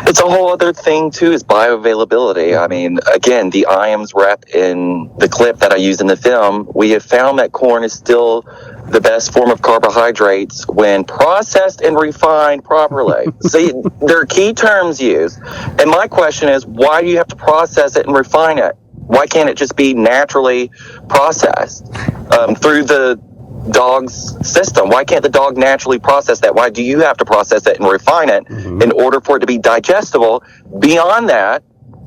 Speaker 3: It's a whole other thing too, is bioavailability. I mean, again, the IAMS rep in the clip that I use in the film, we have found that corn is still the best form of carbohydrates when processed and refined properly. See, there are key terms used. And my question is, why do you have to process it and refine it? Why can't it just be naturally processed through the dog's system? Why can't the dog naturally process that? Why do you have to process it and refine it in order for it to be digestible? Beyond that,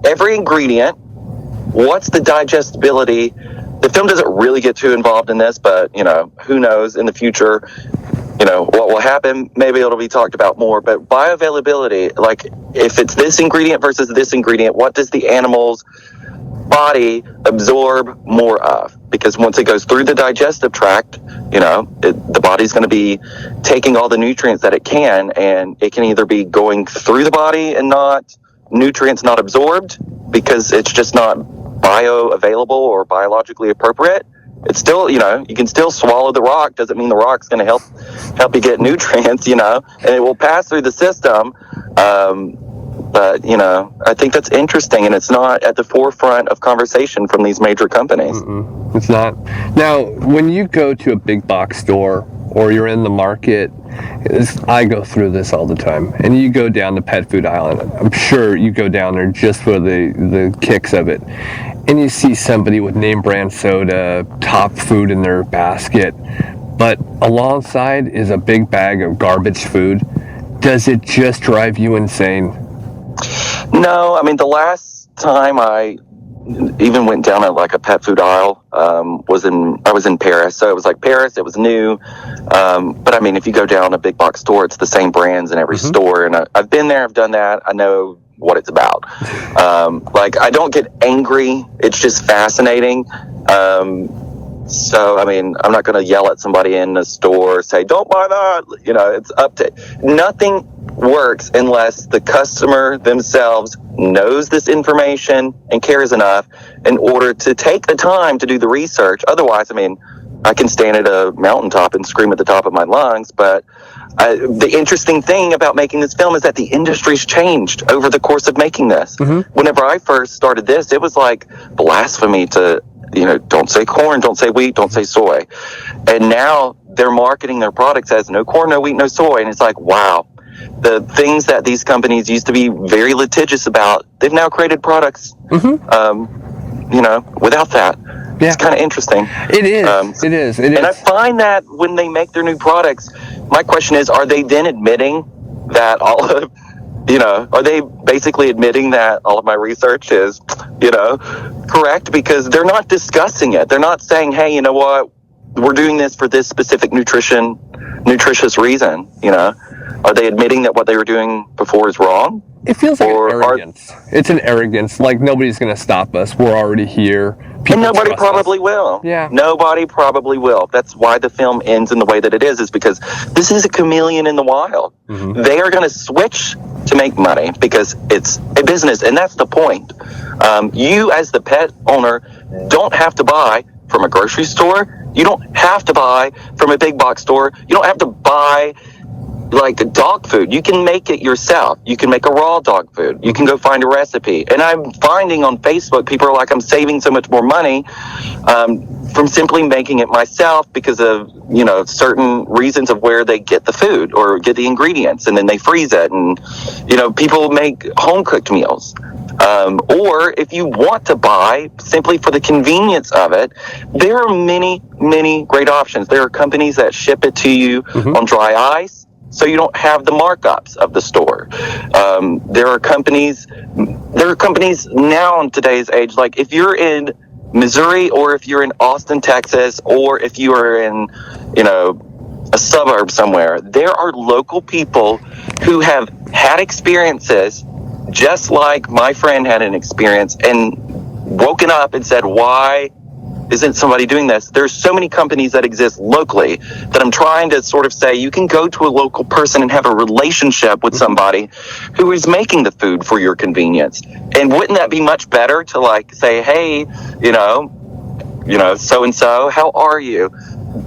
Speaker 3: every ingredient, what's the digestibility? The film doesn't really get too involved in this, but, who knows in the future, what will happen. Maybe it'll be talked about more. But bioavailability, like if it's this ingredient versus this ingredient, what does the animal's body absorb more of? Because once it goes through the digestive tract, the body's going to be taking all the nutrients that it can, and it can either be going through the body and nutrients not absorbed because it's just not bioavailable or biologically appropriate. It's still, you can still swallow the rock. Doesn't mean the rock's going to help you get nutrients, and it will pass through the system. But, I think that's interesting, and it's not at the forefront of conversation from these major companies.
Speaker 4: It's not. Now, when you go to a big box store or you're in the market, I go through this all the time, and you go down the pet food aisle, and I'm sure you go down there just for the kicks of it, and you see somebody with name brand soda, top food in their basket, but alongside is a big bag of garbage food. Does it just drive you insane?
Speaker 3: No, I mean, the last time I even went down a pet food aisle I was in Paris. So it was like Paris, it was new. But I mean, if you go down a big box store, it's the same brands in every store. And I've been there, I've done that. I know what it's about. I don't get angry. It's just fascinating. So, I mean, I'm not going to yell at somebody in the store, say, don't buy that. It's up to, nothing works unless the customer themselves knows this information and cares enough in order to take the time to do the research. Otherwise, I mean, I can stand at a mountaintop and scream at the top of my lungs. But the interesting thing about making this film is that the industry's changed over the course of making this. Whenever I first started this, it was like blasphemy to, don't say corn, don't say wheat, don't say soy. And now they're marketing their products as no corn, no wheat, no soy. And it's like, wow, the things that these companies used to be very litigious about, they've now created products, without that. Yeah. It's kind of interesting.
Speaker 4: It is. It is.
Speaker 3: And I find that when they make their new products, my question is, are they then admitting that are they basically admitting that all of my research is, correct? Because they're not discussing it. They're not saying, hey, you know what? We're doing this for this specific nutritious reason, Are they admitting that what they were doing before is wrong?
Speaker 4: It feels like an arrogance. It's an arrogance. Like, nobody's going to stop us. We're already here. People
Speaker 3: and nobody probably will.
Speaker 4: Yeah.
Speaker 3: Nobody probably will. That's why the film ends in the way that it is because this is a chameleon in the wild. Mm-hmm. They are going to switch to make money because it's a business, and that's the point. You, as the pet owner, don't have to buy from a grocery store. You don't have to buy from a big box store. You don't have to buy like dog food. You can make it yourself. You can make a raw dog food. You can go find a recipe. And I'm finding on Facebook, people are like, I'm saving so much more money from simply making it myself because of, certain reasons of where they get the food or get the ingredients, and then they freeze it. And, people make home cooked meals. Or if you want to buy simply for the convenience of it, there are many, many great options. There are companies that ship it to you on dry ice, so you don't have the markups of the store. There are companies now in today's age, like if you're in Missouri or if you're in Austin, Texas, or if you are in, a suburb somewhere, there are local people who have had experiences just like my friend had an experience and woken up and said, why isn't somebody doing this? There's so many companies that exist locally that I'm trying to sort of say you can go to a local person and have a relationship with somebody who is making the food for your convenience. And wouldn't that be much better to like say, hey, so-and-so, how are you?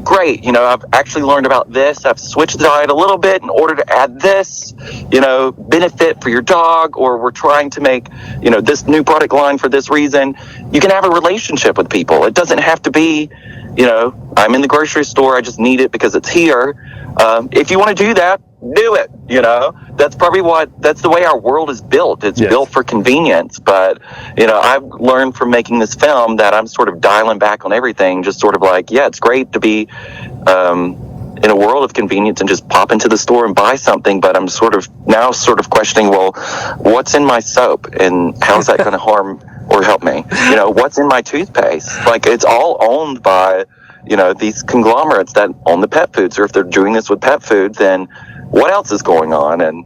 Speaker 3: Great. I've actually learned about this. I've switched the diet a little bit in order to add this, benefit for your dog, or we're trying to make, this new product line for this reason. You can have a relationship with people. It doesn't have to be, I'm in the grocery store. I just need it because it's here. If you want to do that, do it. That's probably that's the way our world is built. It's built for convenience. But, I've learned from making this film that I'm sort of dialing back on everything, just sort of like, it's great to be in a world of convenience and just pop into the store and buy something. But I'm sort of questioning, well, what's in my soap and how's that going to harm or help me? What's in my toothpaste? Like, it's all owned by, these conglomerates that own the pet foods. Or if they're doing this with pet food, then what else is going on? And,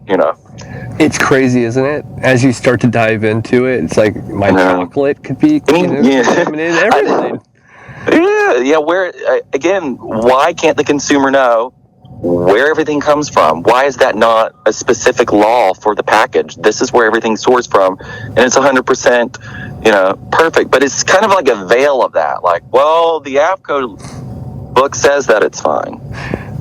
Speaker 4: it's crazy, isn't it? As you start to dive into it, it's like my chocolate could be contaminated, everything.
Speaker 3: Where, again, why can't the consumer know where everything comes from? Why is that not a specific law for the package? This is where everything's sourced from, and it's 100%, perfect. But it's kind of like a veil of that. Like, well, the AAFCO book says that it's fine.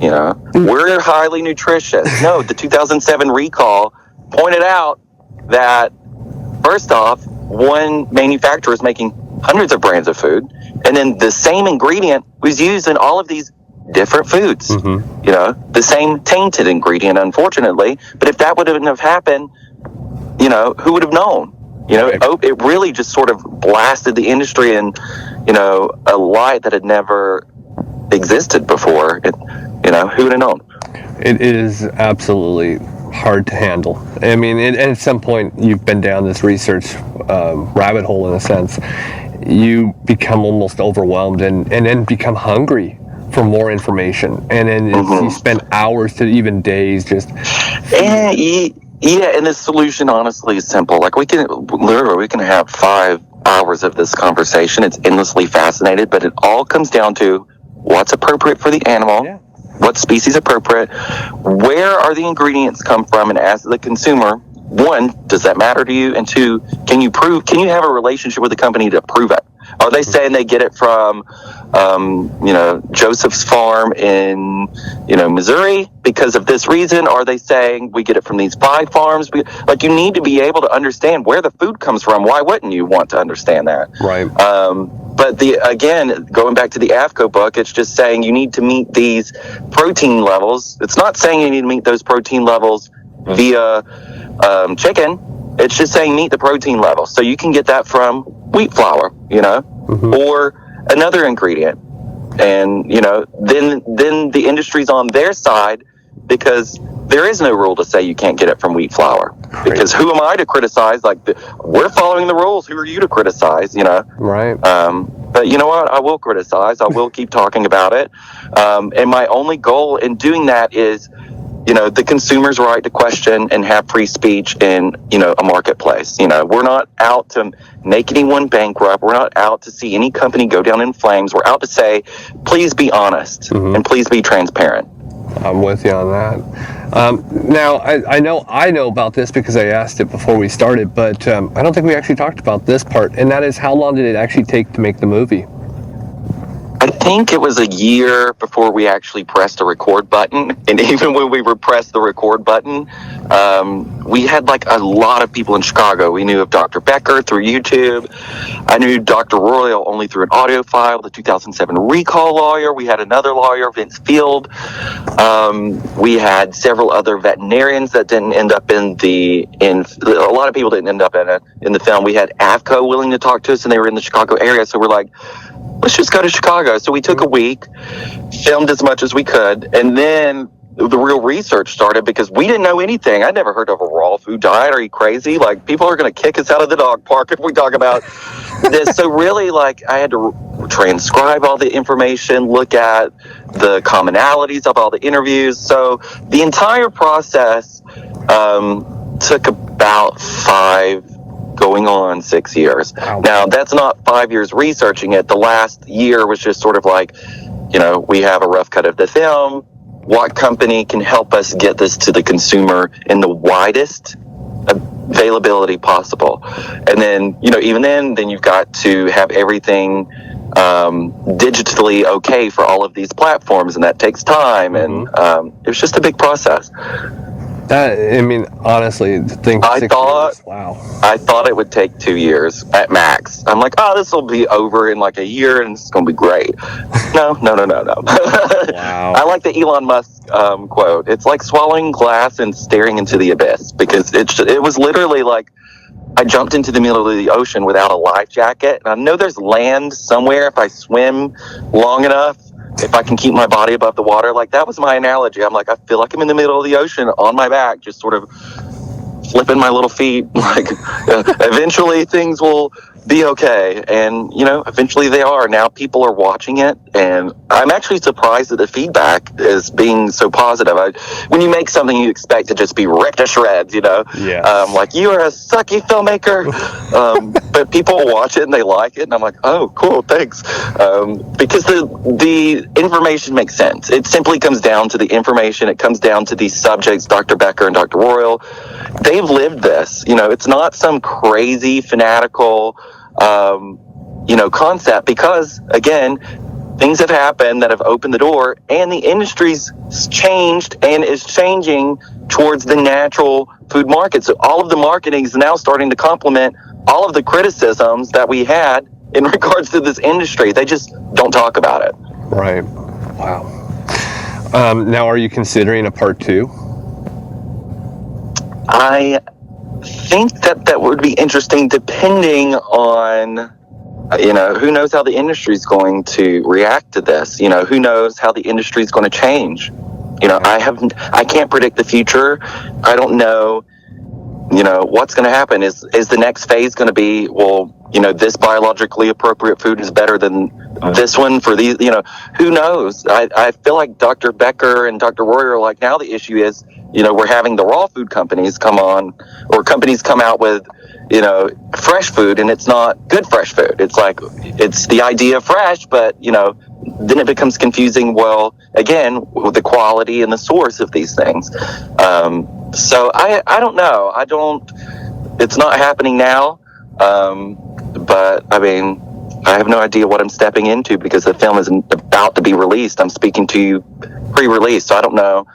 Speaker 3: We're highly nutritious. No, the 2007 recall pointed out that, first off, one manufacturer is making hundreds of brands of food, and then the same ingredient was used in all of these different foods. The same tainted ingredient, unfortunately. But if that wouldn't have happened, who would have known? It really just sort of blasted the industry in, a light that had never existed before. Who would have known?
Speaker 4: It is absolutely hard to handle. I mean, and at some point you've been down this research rabbit hole in a sense. You become almost overwhelmed and then become hungry for more information. And then you spend hours to even days just...
Speaker 3: And the solution honestly is simple. Like we can have 5 hours of this conversation. It's endlessly fascinating, but it all comes down to what's appropriate for the animal. Yeah. What species appropriate? Where are the ingredients come from? And as the consumer, 1, does that matter to you? And 2, can you have a relationship with the company to prove it? Are they saying they get it from, Joseph's farm in, Missouri because of this reason? Are they saying we get it from these 5 farms? You need to be able to understand where the food comes from. Why wouldn't you want to understand that?
Speaker 4: Right.
Speaker 3: But again, going back to the AAFCO book, it's just saying you need to meet these protein levels. It's not saying you need to meet those protein levels via chicken. It's just saying meet the protein level. So you can get that from wheat flour, or another ingredient. And, then the industry's on their side because there is no rule to say you can't get it from wheat flour. Because who am I to criticize? We're following the rules. Who are you to criticize,
Speaker 4: Right.
Speaker 3: But you know what? I will criticize. I will keep talking about it. And my only goal in doing that is the consumer's right to question and have free speech in, a marketplace. We're not out to make anyone bankrupt. We're not out to see any company go down in flames. We're out to say, please be honest and please be transparent.
Speaker 4: I'm with you on that. Now, I know about this because I asked it before we started, but I don't think we actually talked about this part, and that is, how long did it actually take to make the movie?
Speaker 3: I think it was a year before we actually pressed the record button. And even when we were pressed the record button, we had like a lot of people in Chicago. We knew of Dr. Becker through YouTube. I knew Dr. Royal only through an audio file, the 2007 recall lawyer. We had another lawyer, Vince Field. We had several other veterinarians that didn't end up a lot of people didn't end up in the film. We had AVCO willing to talk to us, and they were in the Chicago area. So we're like, let's just go to Chicago. So we took a week, filmed as much as we could, and then the real research started because we didn't know anything. I'd never heard of a raw food diet. Are you crazy? Like, people are going to kick us out of the dog park if we talk about this. So really, like, I had to transcribe all the information, look at the commonalities of all the interviews. So the entire process took about going on 6 years. Wow. Now, that's not 5 years researching it. The last year was just sort of like, we have a rough cut of the film. What company can help us get this to the consumer in the widest availability possible? And then, even then you've got to have everything digitally okay for all of these platforms, and that takes time. And it was just a big process.
Speaker 4: Honestly, wow.
Speaker 3: I thought it would take 2 years at max. I'm like, this will be over in like a year and it's going to be great. No. Wow. I like the Elon Musk quote. It's like swallowing glass and staring into the abyss, because it was literally like I jumped into the middle of the ocean without a life jacket. And I know there's land somewhere if I swim long enough. If I can keep my body above the water. Like, that was my analogy. I'm like, I feel like I'm in the middle of the ocean on my back, just sort of flipping my little feet. Like, eventually things will be okay. And, eventually they are. Now people are watching it, and I'm actually surprised that the feedback is being so positive. When you make something, you expect to just be ripped to shreds,
Speaker 4: Yeah.
Speaker 3: Like, you are a sucky filmmaker. But people watch it and they like it, and I'm like, oh, cool, thanks. Because the information makes sense. It simply comes down to the information. It comes down to these subjects, Dr. Becker and Dr. Royal. They've lived this. It's not some crazy fanatical concept, because again, things have happened that have opened the door, and the industry's changed and is changing towards the natural food market. So all of the marketing is now starting to complement all of the criticisms that we had in regards to this industry. They just don't talk about it.
Speaker 4: Right. Wow. Now, are you considering a part 2?
Speaker 3: I think that would be interesting, depending on, who knows how the industry is going to react to this. Who knows how the industry is going to change. I can't predict the future. I don't know, what's going to happen. Is the next phase going to be, this biologically appropriate food is better than this one for these, who knows? I feel like Dr. Becker and Dr. Royer are like, now the issue is, we're having the raw food companies come on, or companies come out with, fresh food, and it's not good fresh food. It's like, it's the idea of fresh, but, then it becomes confusing, again, with the quality and the source of these things. So I don't know. It's not happening now. But I have no idea what I'm stepping into, because the film isn't about to be released. I'm speaking to you pre-release, so I don't know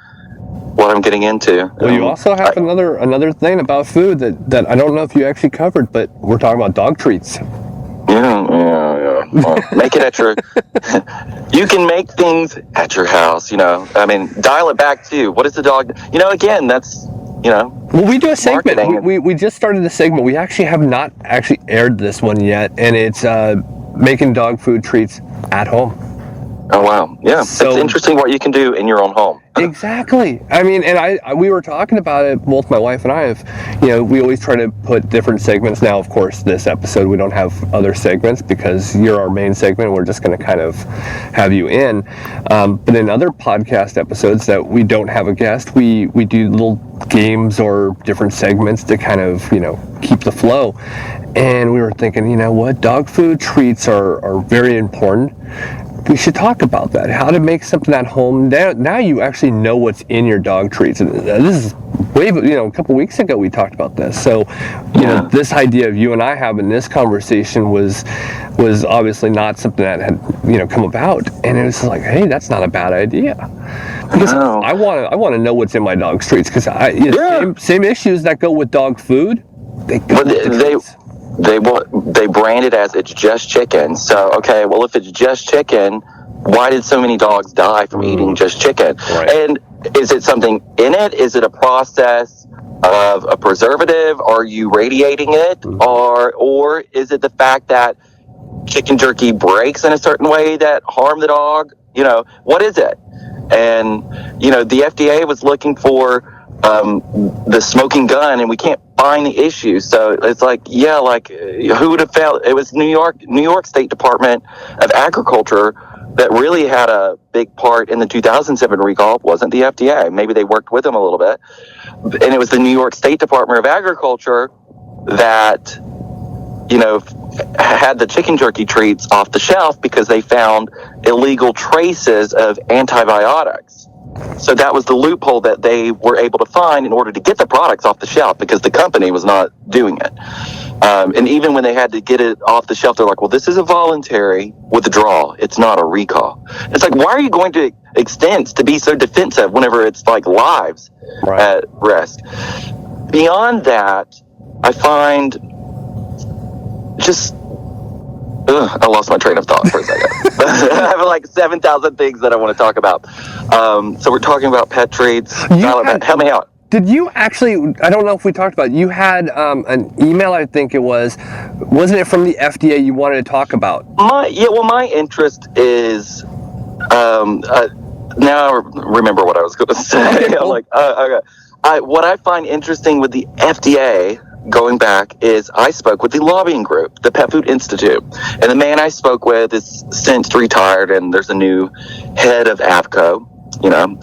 Speaker 3: what I'm getting into.
Speaker 4: Well, you also have another thing about food that I don't know if you actually covered, but we're talking about dog treats.
Speaker 3: Yeah. Well, make it at your... You can make things at your house, dial it back too. What is the dog... again, that's...
Speaker 4: Well, we do a segment. We just started a segment. We actually have not actually aired this one yet, and it's making dog food treats at home.
Speaker 3: Oh, wow. Yeah.
Speaker 4: So,
Speaker 3: it's interesting what you can do in your own home.
Speaker 4: Exactly. I mean, and we were talking about it, both my wife and I have, we always try to put different segments. Now, of course, this episode, we don't have other segments because you're our main segment. We're just going to kind of have you in. But in other podcast episodes that we don't have a guest, we do little games or different segments to kind of, keep the flow. And we were thinking, what, dog food treats are very important. We should talk about that. How to make something at home. Now you actually know what's in your dog treats. And this is a couple weeks ago we talked about this. So, this idea of you and I having this conversation was obviously not something that had come about. And it was like, hey, that's not a bad idea. Because I want to know what's in my dog's treats. Because same issues that go with dog food. They go with the treats.
Speaker 3: They brand it as it's just chicken. So, okay, well, if it's just chicken, why did so many dogs die from eating just chicken?
Speaker 4: Right.
Speaker 3: And is it something in it? Is it a process of a preservative? Are you radiating it? Or is it the fact that chicken jerky breaks in a certain way that harm the dog? What is it? And, the FDA was looking for the smoking gun, and we can't find the issue. So it's like, who would have felt it was New York State Department of Agriculture that really had a big part in the 2007 recall. It wasn't the FDA. Maybe they worked with them a little bit. And it was the New York State Department of Agriculture that, had the chicken jerky treats off the shelf because they found illegal traces of antibiotics. So that was the loophole that they were able to find in order to get the products off the shelf because the company was not doing it. And even when they had to get it off the shelf, they're like, well, this is a voluntary withdrawal. It's not a recall. It's like, why are you going to extents to be so defensive whenever it's like lives at risk? Beyond that, I find just... I lost my train of thought for a second. I have like 7,000 things that I want to talk about. So we're talking about pet treats. Help me out.
Speaker 4: Did you actually, I don't know if we talked about it, you had an email, I think it was. Wasn't it from the FDA you wanted to talk about?
Speaker 3: My interest is, now I remember what I was going to say.
Speaker 4: Okay, cool.
Speaker 3: I'm like, okay. What I find interesting with the FDA, going back, is I spoke with the lobbying group, the Pet Food Institute, and the man I spoke with is since retired, and there's a new head of AVCO.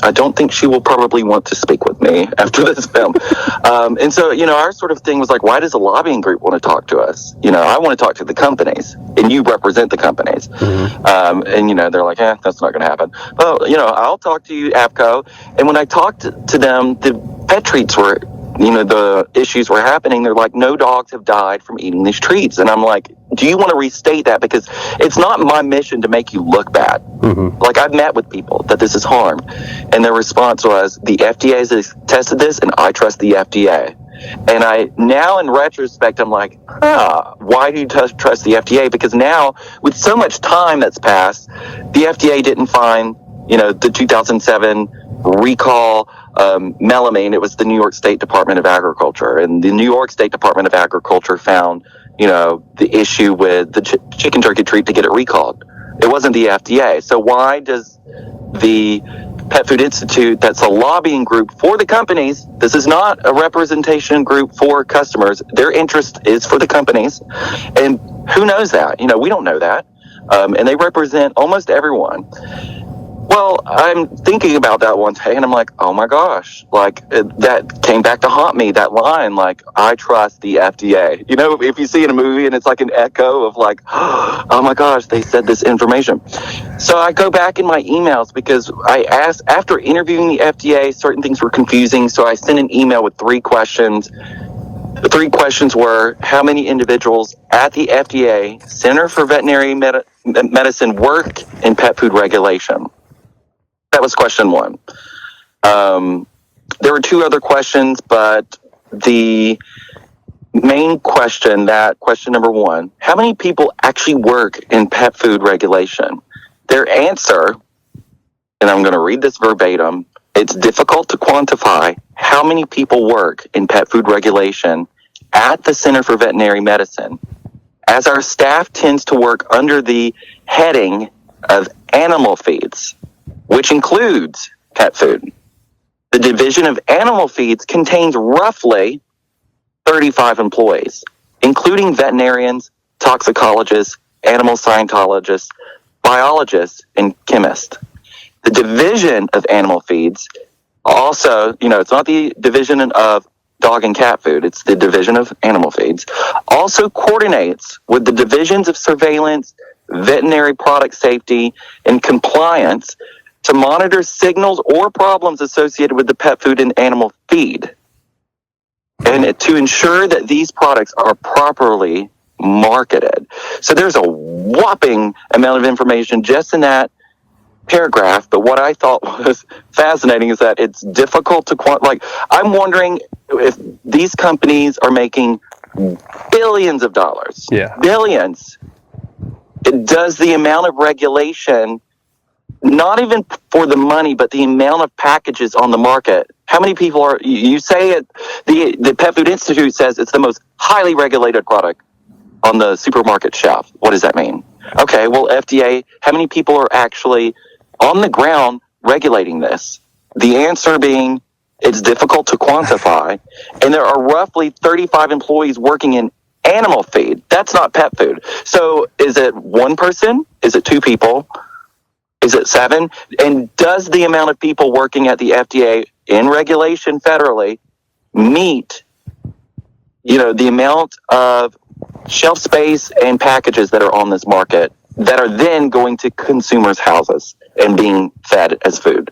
Speaker 3: I don't think she will probably want to speak with me after this film. And so, our sort of thing was like, why does the lobbying group want to talk to us? I want to talk to the companies, and you represent the companies. Mm-hmm. And, they're like, that's not going to happen. Well, I'll talk to you, AVCO. And when I talked to them, the pet treats were, the issues were happening. They're like, no dogs have died from eating these treats. And I'm like, do you want to restate that? Because it's not my mission to make you look bad. Mm-hmm. Like, I've met with people that this is harmed. And their response was, the FDA has tested this, and I trust the FDA. And now in retrospect, I'm like, why do you trust the FDA? Because now, with so much time that's passed, the FDA didn't find, the 2007 recall melamine. It was the New York State Department of Agriculture. And the New York State Department of Agriculture found, the issue with the chicken jerky treat to get it recalled. It wasn't the FDA. So why does the Pet Food Institute, that's a lobbying group for the companies, this is not a representation group for customers, their interest is for the companies, and who knows that? We don't know that. And they represent almost everyone. Well, I'm thinking about that one day, and I'm like, oh my gosh, that came back to haunt me, that line, I trust the FDA. If you see in a movie and it's like an echo of oh my gosh, they said this information. So I go back in my emails because I asked, after interviewing the FDA, certain things were confusing, so I sent an email with 3 questions. The 3 questions were, how many individuals at the FDA Center for Veterinary Medicine work in pet food regulation? That was question 1. There were 2 other questions, but the main question, question number 1, how many people actually work in pet food regulation? Their answer, and I'm going to read this verbatim, it's difficult to quantify how many people work in pet food regulation at the Center for Veterinary Medicine, as our staff tends to work under the heading of Animal Feeds, which includes pet food. The Division of Animal Feeds contains roughly 35 employees, including veterinarians, toxicologists, animal scientologists, biologists, and chemists. The Division of Animal Feeds also, it's not the Division of Dog and Cat Food, it's the Division of Animal Feeds, also coordinates with the Divisions of Surveillance, Veterinary Product Safety, and Compliance to monitor signals or problems associated with the pet food and animal feed, and to ensure that these products are properly marketed. So there's a whopping amount of information just in that paragraph, but what I thought was fascinating is that it's difficult to I'm wondering if these companies are making billions of dollars.
Speaker 4: Yeah.
Speaker 3: Billions. Does the amount of regulation, not even for the money, but the amount of packages on the market, how many people are, you say it, the Pet Food Institute says it's the most highly regulated product on the supermarket shelf. What does that mean? Okay, well, FDA, how many people are actually on the ground regulating this? The answer being it's difficult to quantify, and there are roughly 35 employees working in animal feed. That's not pet food. So is it one person? Is it two people? Is it 7? And does the amount of people working at the FDA in regulation federally meet, the amount of shelf space and packages that are on this market that are then going to consumers' houses and being fed as food?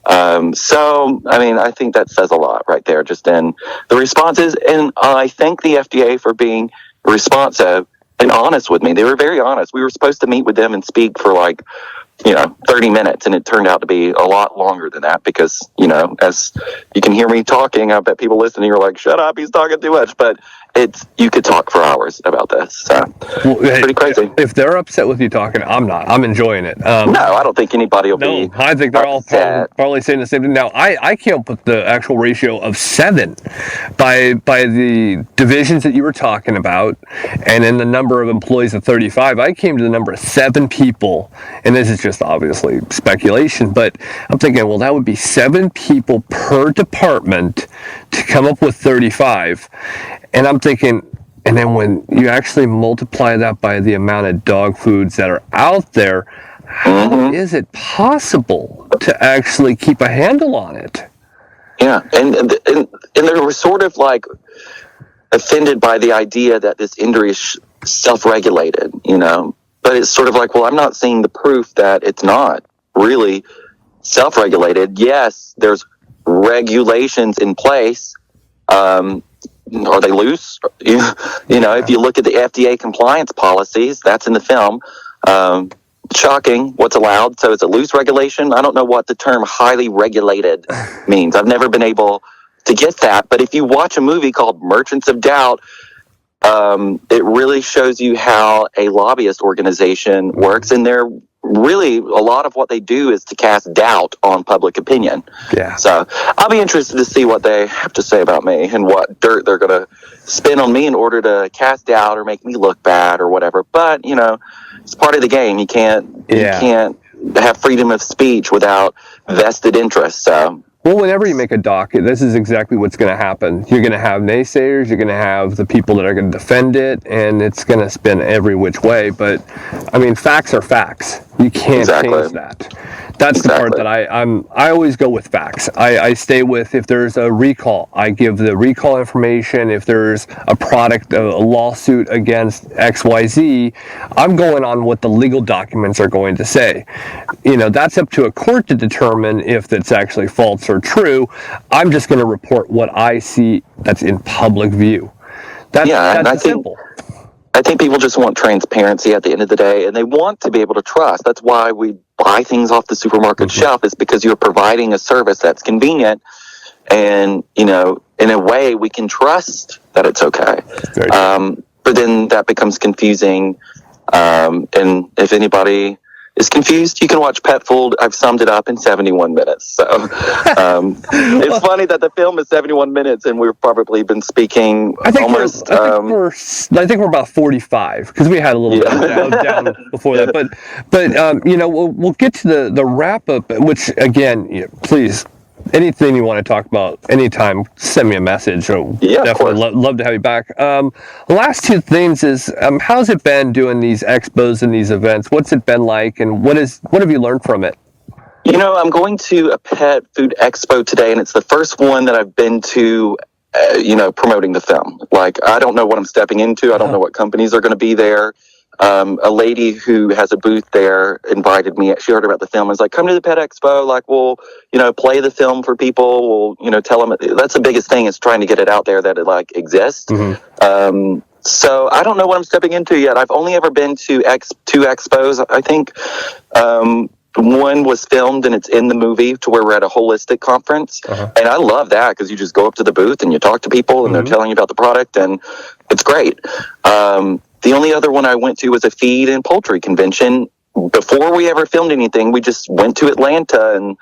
Speaker 3: I think that says a lot right there, just in the responses. And I thank the FDA for being responsive and honest with me. They were very honest. We were supposed to meet with them and speak for 30 minutes, and it turned out to be a lot longer than that because, as you can hear me talking, I bet people listening are like, shut up, he's talking too much. But you could talk for hours about this. So, pretty crazy.
Speaker 4: If they're upset with you talking, I'm not. I'm enjoying it.
Speaker 3: No, I don't think anybody will be.
Speaker 4: No, I think they're all probably saying the same thing. Now, I came up with the actual ratio of 7 by the divisions that you were talking about, and then the number of employees of 35. I came to the number of 7 people, and this is just obviously speculation, but I'm thinking, well, that would be 7 people per department to come up with 35. And I'm thinking, and then when you actually multiply that by the amount of dog foods that are out there, how is it possible to actually keep a handle on it?
Speaker 3: Yeah, and they were sort of offended by the idea that this industry is self-regulated, But it's sort of well, I'm not seeing the proof that it's not really self-regulated. Yes, there's regulations in place. Are they loose? If you look at the FDA compliance policies, that's in the film. Shocking what's allowed. So it's a loose regulation. I don't know what the term highly regulated means. I've never been able to get that. But if you watch a movie called Merchants of Doubt, it really shows you how a lobbyist organization works, and they're really, a lot of what they do is to cast doubt on public opinion.
Speaker 4: Yeah.
Speaker 3: So I'll be interested to see what they have to say about me and what dirt they're going to spin on me in order to cast doubt or make me look bad or whatever. But, it's part of the game. You can't have freedom of speech without vested interest. So.
Speaker 4: Well, whenever you make a docket, this is exactly what's going to happen. You're going to have naysayers, you're going to have the people that are going to defend it, and it's going to spin every which way. But, facts are facts. You can't change that. That's the part that I always go with facts. I stay with, if there's a recall, I give the recall information. If there's a product, a lawsuit against XYZ, I'm going on what the legal documents are going to say. That's up to a court to determine if that's actually false or true. I'm just going to report what I see that's in public view. That's simple.
Speaker 3: I think people just want transparency at the end of the day, and they want to be able to trust. That's why we buy things off the supermarket shelf, is because you're providing a service that's convenient, and, in a way we can trust that it's okay. But then that becomes confusing, and if anybody is confused, you can watch Petfold. I've summed it up in 71 minutes. So it's funny that the film is 71 minutes and we've probably been speaking
Speaker 4: I think we're about 45 because we had a little bit down before that. But we'll get to the wrap up, which again, please. Anything you want to talk about anytime, send me a message. Definitely love to have you back. The last two things is, how's it been doing these expos and these events? What's it been like, and what have you learned from it?
Speaker 3: I'm going to a pet food expo today, and it's the first one that I've been to, promoting the film. Like, I don't know what I'm stepping into. I don't know what companies are going to be there. A lady who has a booth there invited me. She heard about the film and was like, come to the Pet Expo. Like, we'll, play the film for people. We'll, tell them. That's the biggest thing is trying to get it out there that it, like, exists. Mm-hmm. So I don't know what I'm stepping into yet. I've only ever been to two expos, I think. One was filmed and it's in the movie to where we're at a holistic conference. Uh-huh. And I love that because you just go up to the booth and you talk to people and they're telling you about the product and it's great. The only other one I went to was a feed and poultry convention. Before we ever filmed anything, we just went to Atlanta and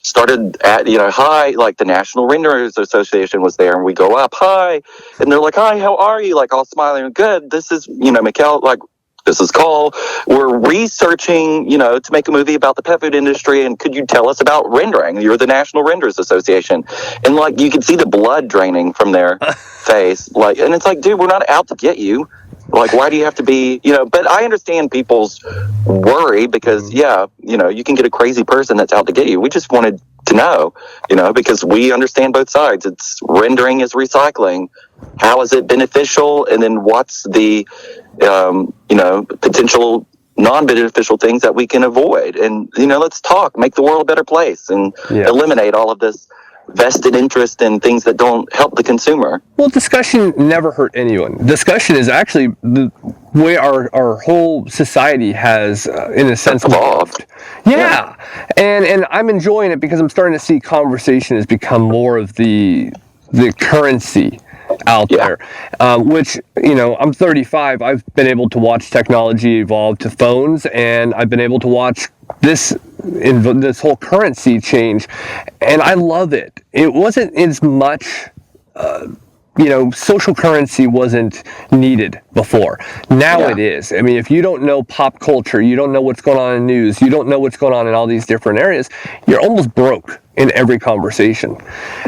Speaker 3: started at, hi, like the National Renderers Association was there and we go up, hi. And they're like, hi, how are you? Like all smiling, good. This is, Mikkel, like, this is Cole. We're researching, to make a movie about the pet food industry. And could you tell us about rendering? You're the National Renderers Association. And like, you can see the blood draining from their face. Like, and it's like, dude, we're not out to get you. Like, why do you have to be, but I understand people's worry because, you can get a crazy person that's out to get you. We just wanted to know, because we understand both sides. It's rendering is recycling. How is it beneficial? And then what's the, potential non-beneficial things that we can avoid? And, let's talk, make the world a better place and eliminate all of this vested interest in things that don't help the consumer.
Speaker 4: Well, discussion never hurt anyone. Discussion is actually the way our whole society has, in a sense,
Speaker 3: evolved.
Speaker 4: Yeah. And I'm enjoying it because I'm starting to see conversation has become more of the currency out there, which, I'm 35. I've been able to watch technology evolve to phones, and I've been able to watch this whole currency change, and I love it. It wasn't as much, social currency wasn't needed before. Now it is. I mean, if you don't know pop culture, you don't know what's going on in news, you don't know what's going on in all these different areas, you're almost broke in every conversation.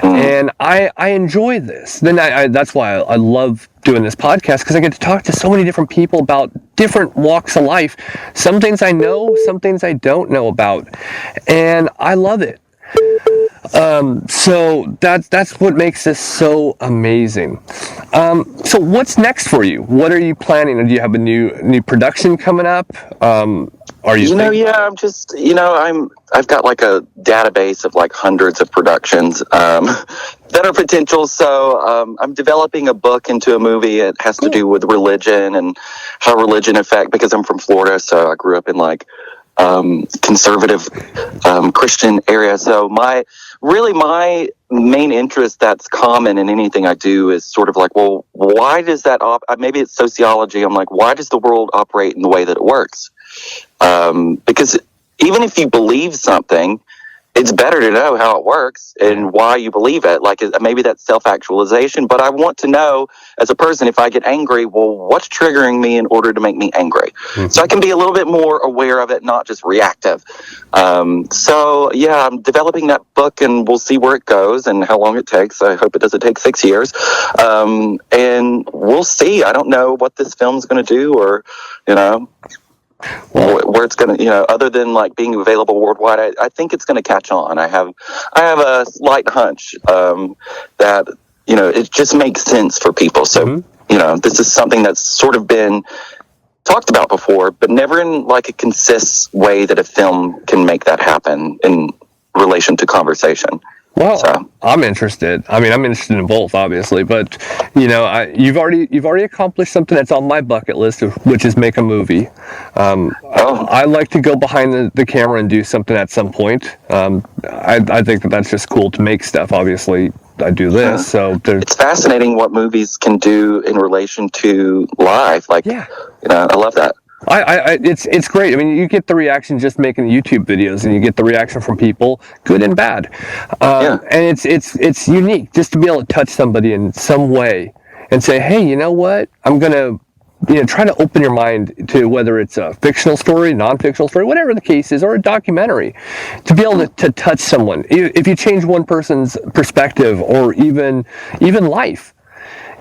Speaker 4: And I enjoy this. Then that's why I love doing this podcast, because I get to talk to so many different people about different walks of life. Some things I know, some things I don't know about, and I love it. So that's what makes this so amazing. So what's next for you? What are you planning? Do you have a new production coming up? Are you?
Speaker 3: I'm just, I've got like a database of like hundreds of productions that are potential. So I'm developing a book into a movie. It has to do with religion and how religion because I'm from Florida, so I grew up in like conservative Christian area. So my main interest that's common in anything I do is sort of like, well, why does that maybe it's sociology. I'm like, why does the world operate in the way that it works? Because even if you believe something, it's better to know how it works and why you believe it. Like, maybe that's self-actualization, but I want to know as a person, if I get angry, well, what's triggering me in order to make me angry? Mm-hmm. So I can be a little bit more aware of it, not just reactive. I'm developing that book and we'll see where it goes and how long it takes. I hope it doesn't take 6 years. And we'll see. I don't know what this film's going to do or, where it's going to, other than like being available worldwide, I think it's going to catch on. I have a slight hunch that, it just makes sense for people. So, this is something that's sort of been talked about before, but never in like a consist way that a film can make that happen in relation to conversation.
Speaker 4: Well, I'm interested. I mean, I'm interested in both, obviously, but you've already accomplished something that's on my bucket list, which is make a movie. I like to go behind the camera and do something at some point. I think that's just cool to make stuff. Obviously, I do this, so it's
Speaker 3: fascinating what movies can do in relation to life. Like, I love that.
Speaker 4: It's great. I mean, you get the reaction just making YouTube videos, and you get the reaction from people, good and bad. And it's unique just to be able to touch somebody in some way and say, hey, you know what? I'm gonna try to open your mind to whether it's a fictional story, non-fictional story, whatever the case is, or a documentary, to be able to touch someone. If you change one person's perspective or even life,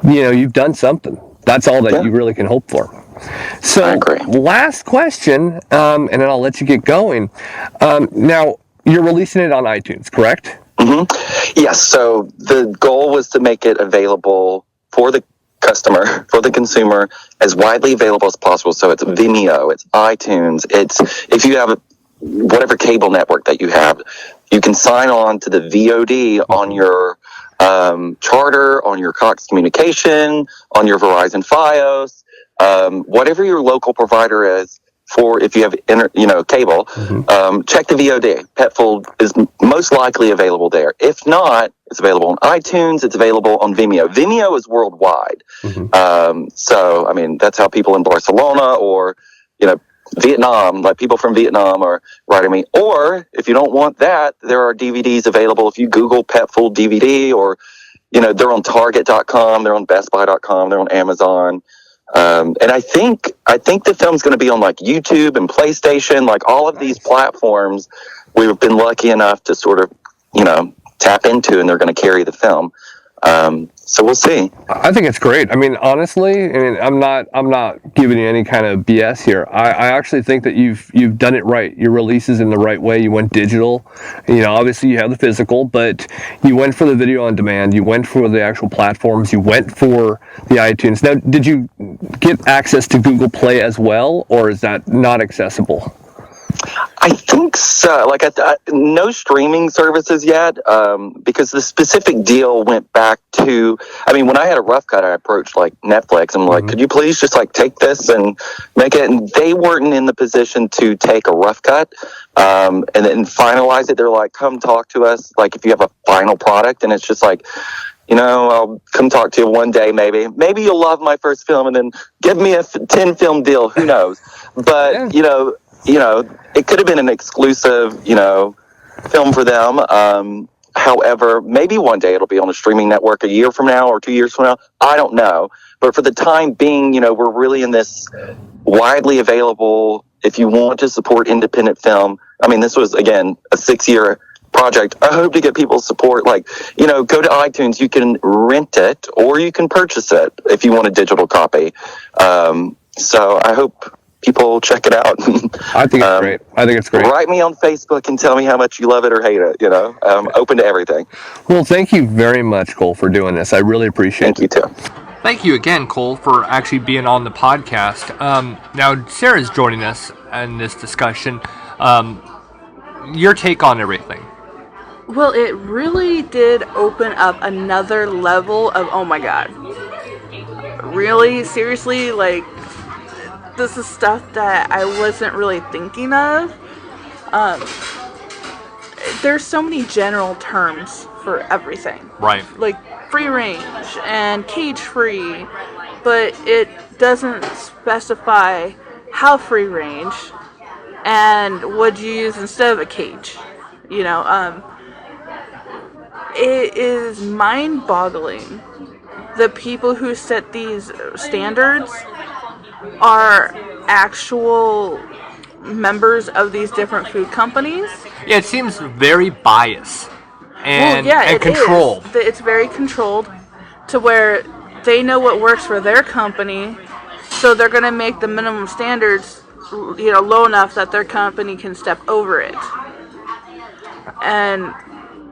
Speaker 4: you've done something. That's all that you really can hope for. So, last question, and then I'll let you get going. Now, you're releasing it on iTunes, correct?
Speaker 3: Mm-hmm. Yes. So the goal was to make it available for the customer, for the consumer, as widely available as possible. So it's Vimeo, it's iTunes, it's if you have whatever cable network that you have, you can sign on to the VOD on your Charter, on your Cox Communication, on your Verizon Fios, whatever your local provider is. For if you have cable, check the VOD. Petfold is most likely available there. If not, it's available on iTunes. It's available on Vimeo. Vimeo is worldwide. So I mean, that's how people in Barcelona or Vietnam, like people from Vietnam, are writing me. Or if you don't want that, there are DVDs available. If you Google Petfold DVD, or they're on Target.com, they're on BestBuy.com, they're on Amazon. And I think the film's going to be on like YouTube and PlayStation, like all of these platforms we've been lucky enough to sort of, tap into, and they're going to carry the film. So we'll see.
Speaker 4: I think it's great. I mean, honestly, I'm not giving you any kind of BS here. I actually think that you've done it right. Your release is in the right way. You went digital. Obviously you have the physical, but you went for the video on demand. You went for the actual platforms. You went for the iTunes. Now, did you get access to Google Play as well, or is that not accessible?
Speaker 3: I think so. Like, no streaming services yet, because the specific deal went back to, when I had a rough cut, I approached like Netflix. I'm like, could you please just like take this and make it? And they weren't in the position to take a rough cut, and then finalize it. They're like, come talk to us. Like, if you have a final product, and it's just like, I'll come talk to you one day, maybe. Maybe you'll love my first film, and then give me a 10 film deal. Who knows? But, it could have been an exclusive, film for them. However, maybe one day it'll be on a streaming network a year from now or 2 years from now. I don't know. But for the time being, we're really in this widely available, if you want to support independent film. This was, again, a 6-year project. I hope to get people's support. Like, go to iTunes. You can rent it or you can purchase it if you want a digital copy. So I hope people check it out.
Speaker 4: I think it's great. I think it's great.
Speaker 3: Write me on Facebook and tell me how much you love it or hate it. Open to everything.
Speaker 4: Well, thank you very much, Cole, for doing this. I really appreciate it.
Speaker 3: Thank you, too.
Speaker 4: Thank you again, Cole, for actually being on the podcast. Now, Sarah's joining us in this discussion. Your take on everything.
Speaker 5: Well, it really did open up another level of, oh my God. Really? Seriously? Like, this is stuff that I wasn't really thinking of. There's so many general terms for everything.
Speaker 4: Right.
Speaker 5: Like free range and cage free, but it doesn't specify how free range and what you use instead of a cage. It is mind-boggling. The people who set these standards are actual members of these different food companies.
Speaker 4: Yeah, it seems very biased and controlled.
Speaker 5: It's very controlled to where they know what works for their company, so they're going to make the minimum standards, low enough that their company can step over it. And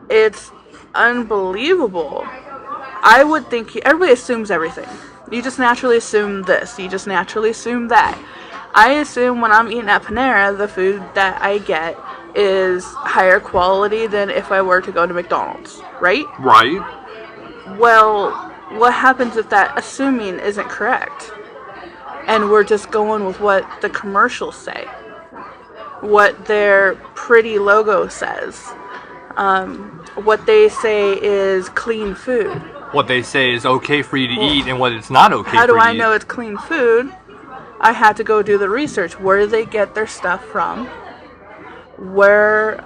Speaker 5: it's unbelievable. I would think everybody assumes everything. You just naturally assume this. You just naturally assume that. I assume when I'm eating at Panera, the food that I get is higher quality than if I were to go to McDonald's, right?
Speaker 4: Right.
Speaker 5: Well, what happens if that assuming isn't correct? And we're just going with what the commercials say, what their pretty logo says, what they say is clean food.
Speaker 4: What they say is okay for you to eat and what it's not okay for you to eat.
Speaker 5: How do I know it's clean food I had to go do the research. Where do they get their stuff from? Where,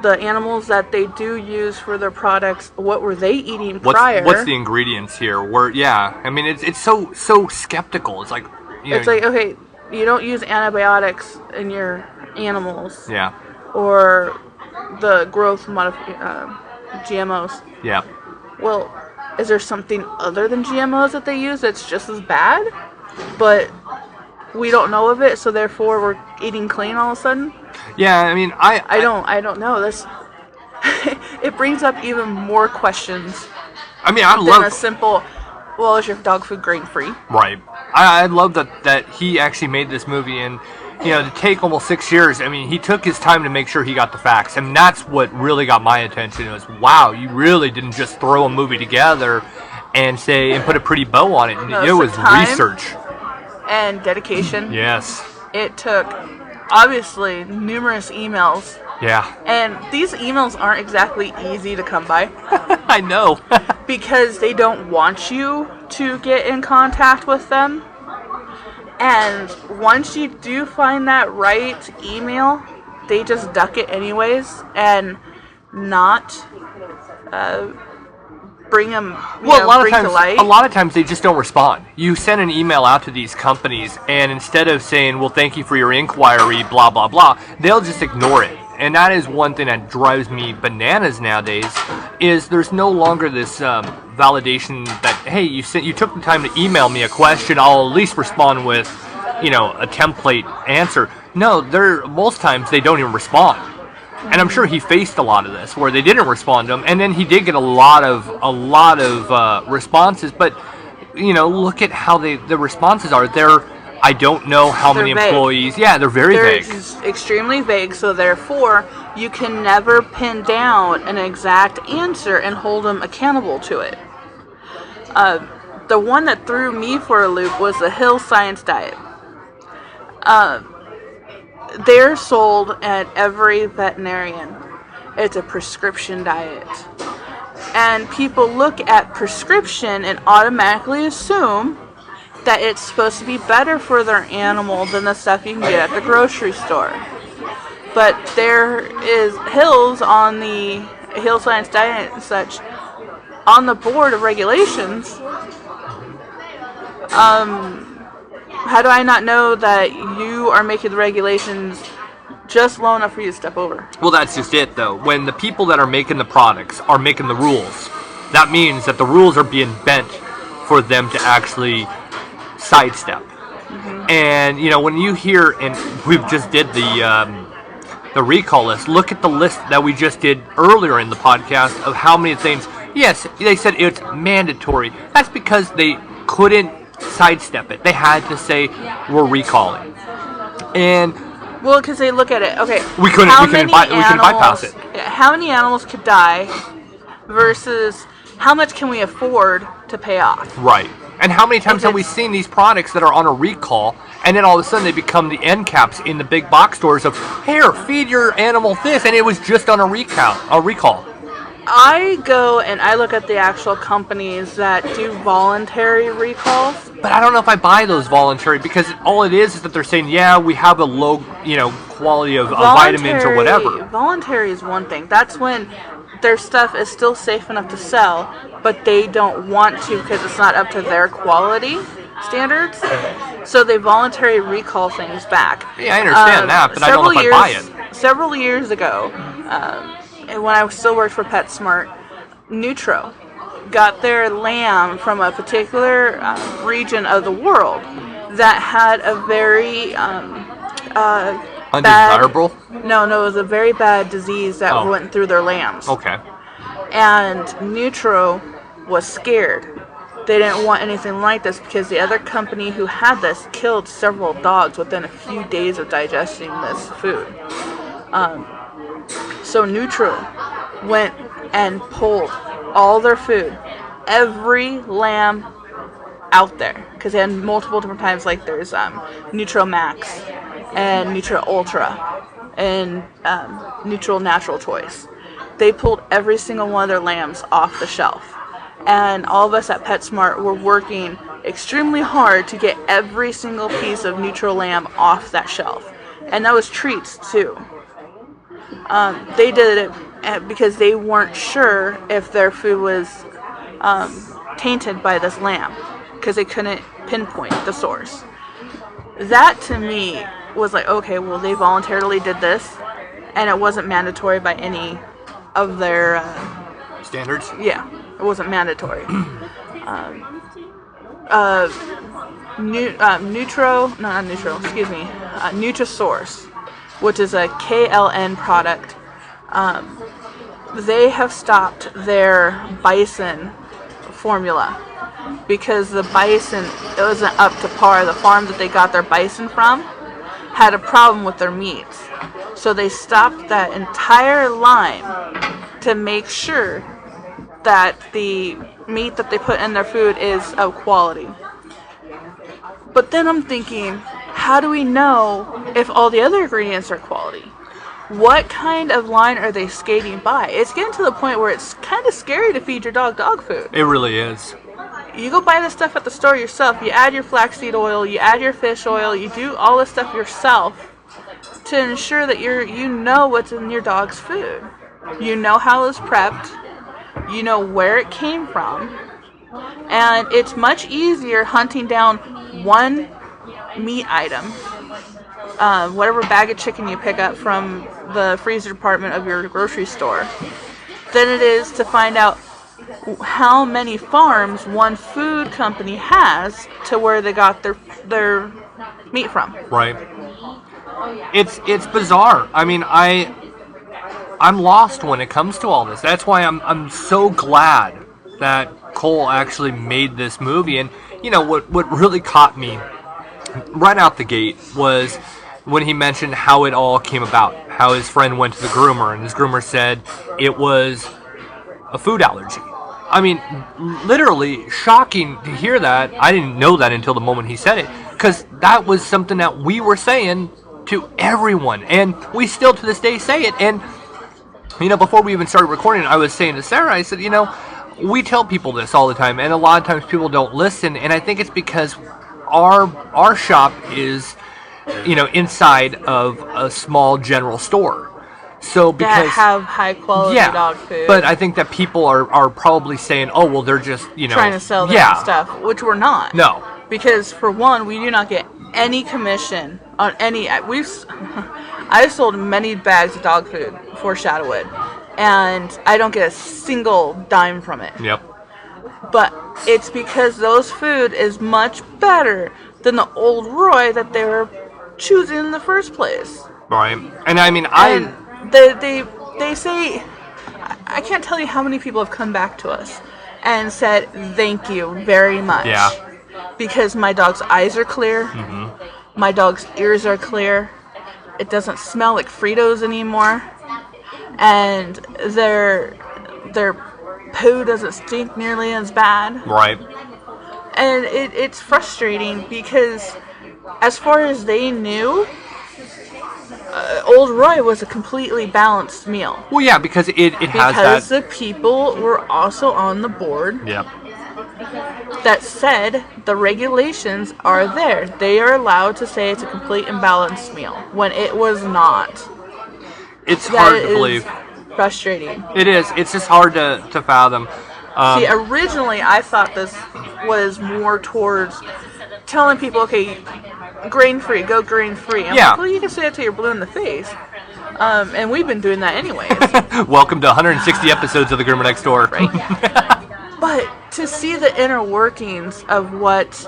Speaker 5: the animals that they do use for their products, what were they eating prior?
Speaker 4: What's the ingredients here? It's so skeptical. It's like,
Speaker 5: okay, you don't use antibiotics in your animals.
Speaker 4: Yeah.
Speaker 5: Or the growth GMOs.
Speaker 4: Yeah.
Speaker 5: Well, is there something other than GMOs that they use that's just as bad, but we don't know of it, so therefore we're eating clean all of a sudden?
Speaker 4: Yeah, I mean,
Speaker 5: I don't know. This it brings up even more questions.
Speaker 4: I mean, I love
Speaker 5: a simple, well, is your dog food grain free?
Speaker 4: Right. I love that he actually made this movie, and to take almost 6 years. I mean, he took his time to make sure he got the facts, and that's what really got my attention. It was, wow, you really didn't just throw a movie together and put a pretty bow on it. It was research
Speaker 5: and dedication.
Speaker 4: Yes.
Speaker 5: It took, obviously, numerous emails.
Speaker 4: Yeah.
Speaker 5: And these emails aren't exactly easy to come by.
Speaker 4: I know.
Speaker 5: Because they don't want you to get in contact with them. And once you do find that right email, they just duck it anyways and not bring them to light.
Speaker 4: A lot of times they just don't respond. You send an email out to these companies, and instead of saying, well, thank you for your inquiry, blah, blah, blah, they'll just ignore it. And that is one thing that drives me bananas nowadays, is there's no longer this validation that, hey, you took the time to email me a question, I'll at least respond with, a template answer. No, most times they don't even respond. And I'm sure he faced a lot of this where they didn't respond to him, and then he did get a lot of responses. But look at how the responses are. I don't know how many employees. Yeah, they're very vague.
Speaker 5: They're extremely vague. So therefore, you can never pin down an exact answer and hold them accountable to it. The one that threw me for a loop was the Hill Science Diet. They're sold at every veterinarian. It's a prescription diet. And people look at prescription and automatically assume that it's supposed to be better for their animal than the stuff you can get at the grocery store. But there is Hills on the Hill Science Diet and such on the board of regulations. How do I not know that you are making the regulations just low enough for you to step over?
Speaker 4: Well, that's just it, though. When the people that are making the products are making the rules, that means that the rules are being bent for them to actually sidestep. Mm-hmm. And, when you hear, and we just did the recall list, look at the list that we just did earlier in the podcast of how many things. Yes, they said it's mandatory. That's because they couldn't sidestep it. They had to say, we're recalling. And
Speaker 5: well, because they look at it, okay,
Speaker 4: we couldn't bypass it.
Speaker 5: How many animals could die versus how much can we afford to pay off?
Speaker 4: Right. And how many times have we seen these products that are on a recall, and then all of a sudden they become the end caps in the big box stores of, here, feed your animal this, and it was just on a recall.
Speaker 5: I go and I look at the actual companies that do voluntary recalls.
Speaker 4: But I don't know if I buy those voluntary, because all it is that they're saying, yeah, we have a low, quality of vitamins or whatever.
Speaker 5: Voluntary is one thing. That's when their stuff is still safe enough to sell, but they don't want to because it's not up to their quality standards. So they voluntarily recall things back.
Speaker 4: Yeah, I understand that, but I don't know if I buy it.
Speaker 5: Several years ago, when I still worked for PetSmart, Nutro got their lamb from a particular region of the world that had a very
Speaker 4: undesirable?
Speaker 5: No, it was a very bad disease that went through their lambs.
Speaker 4: Okay.
Speaker 5: And Nutro was scared. They didn't want anything like this because the other company who had this killed several dogs within a few days of digesting this food. So Nutro went and pulled all their food, every lamb out there, because they had multiple different times, like there's Nutro Max and Nutro Ultra and Nutro Natural Choice. They pulled every single one of their lambs off the shelf And all of us at PetSmart were working extremely hard to get every single piece of neutral lamb off that shelf. And that was treats, too. They did it because they weren't sure if their food was tainted by this lamb, because they couldn't pinpoint the source. That, to me, was like, okay, well, they voluntarily did this, and it wasn't mandatory by any of their...
Speaker 4: standards?
Speaker 5: Yeah, it wasn't mandatory. Nutrisource, which is a KLN product, they have stopped their bison formula because the bison, it wasn't up to par. The farm that they got their bison from had a problem with their meats. So they stopped that entire line to make sure that the meat that they put in their food is of quality. But then I'm thinking, how do we know if all the other ingredients are quality? What kind of line are they skating by? It's getting to the point where it's kind of scary to feed your dog food.
Speaker 4: It really is.
Speaker 5: You go buy this stuff at the store yourself. You add your flaxseed oil, you add your fish oil, you do all this stuff yourself to ensure that you know what's in your dog's food. You know how it was prepped. You know where it came from. And it's much easier hunting down one meat item, whatever bag of chicken you pick up from the freezer department of your grocery store, than it is to find out how many farms one food company has to where they got their meat from.
Speaker 4: Right. It's bizarre. I mean, I'm lost when it comes to all this. That's why I'm so glad that Cole actually made this movie. And you know what really caught me right out the gate was when he mentioned how it all came about, how his friend went to the groomer and his groomer said it was a food allergy. I mean, literally shocking to hear that. I didn't know that until the moment he said it, because that was something that we were saying to everyone, and we still to this day say it. And you know, before we even started recording, I was saying to Sarah, I said, you know, we tell people this all the time, and a lot of times people don't listen, and I think it's because our shop is, you know, inside of a small general store. So because
Speaker 5: that have high quality dog food.
Speaker 4: But I think that people are probably saying, oh, well, they're just, you know,
Speaker 5: trying to sell their stuff, which we're not.
Speaker 4: No.
Speaker 5: Because for one, we do not get any commission on any. I've sold many bags of dog food for Shadowwood, and I don't get a single dime from it.
Speaker 4: Yep.
Speaker 5: But it's because those food is much better than the old Roy that they were choosing in the first place.
Speaker 4: Right. And I mean,
Speaker 5: they say, I can't tell you how many people have come back to us and said thank you very much.
Speaker 4: Yeah.
Speaker 5: Because my dog's eyes are clear.
Speaker 4: Mm-hmm.
Speaker 5: My dog's ears are clear. It doesn't smell like Fritos anymore. And their poo doesn't stink nearly as bad.
Speaker 4: Right.
Speaker 5: And it's frustrating because as far as they knew, Old Roy was a completely balanced meal.
Speaker 4: Well, yeah, because it has that.
Speaker 5: Because the people were also on the board.
Speaker 4: Yep.
Speaker 5: That said, the regulations are there. They are allowed to say it's a complete and balanced meal when it was not.
Speaker 4: It's hard to believe.
Speaker 5: Frustrating.
Speaker 4: It is. It's just hard to fathom.
Speaker 5: See, originally I thought this was more towards telling people, okay, grain-free, go grain-free. I'm like, well, you can say it till you're blue in the face. And we've been doing that anyways.
Speaker 4: Welcome to 160 episodes of the Groomer Next Door.
Speaker 5: Right. But to see the inner workings of what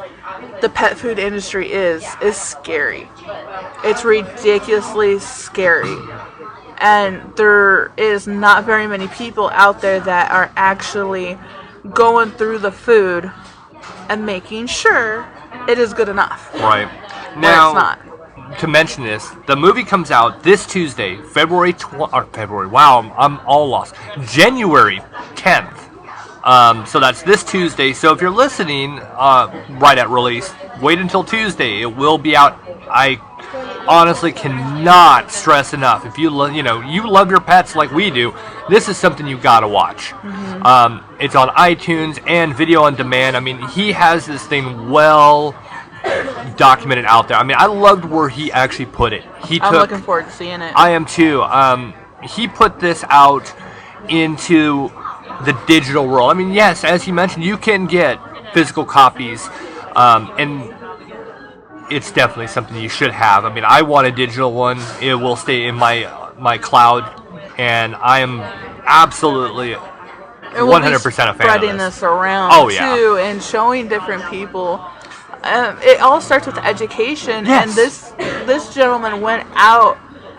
Speaker 5: the pet food industry is scary. It's ridiculously scary. And there is not very many people out there that are actually going through the food and making sure it is good enough.
Speaker 4: Right. Now, it's not. To mention this, the movie comes out this Tuesday, February. Wow, I'm all lost. January 10th. So that's this Tuesday. So if you're listening right at release, wait until Tuesday. It will be out. honestly cannot stress enough. If you you love your pets like we do, this is something you gotta watch. It's on iTunes and video on demand. I mean, he has this thing well documented out there. I mean, I loved where he actually put it.
Speaker 5: I'm looking forward to seeing it.
Speaker 4: I am too. He put this out into the digital world. I mean, yes, as you mentioned, you can get physical copies, and it's definitely something you should have. I mean, I want a digital one. It will stay in my cloud, and I am absolutely 100% a fan of
Speaker 5: spreading this around too, and showing different people. It all starts with education, and this gentleman went out,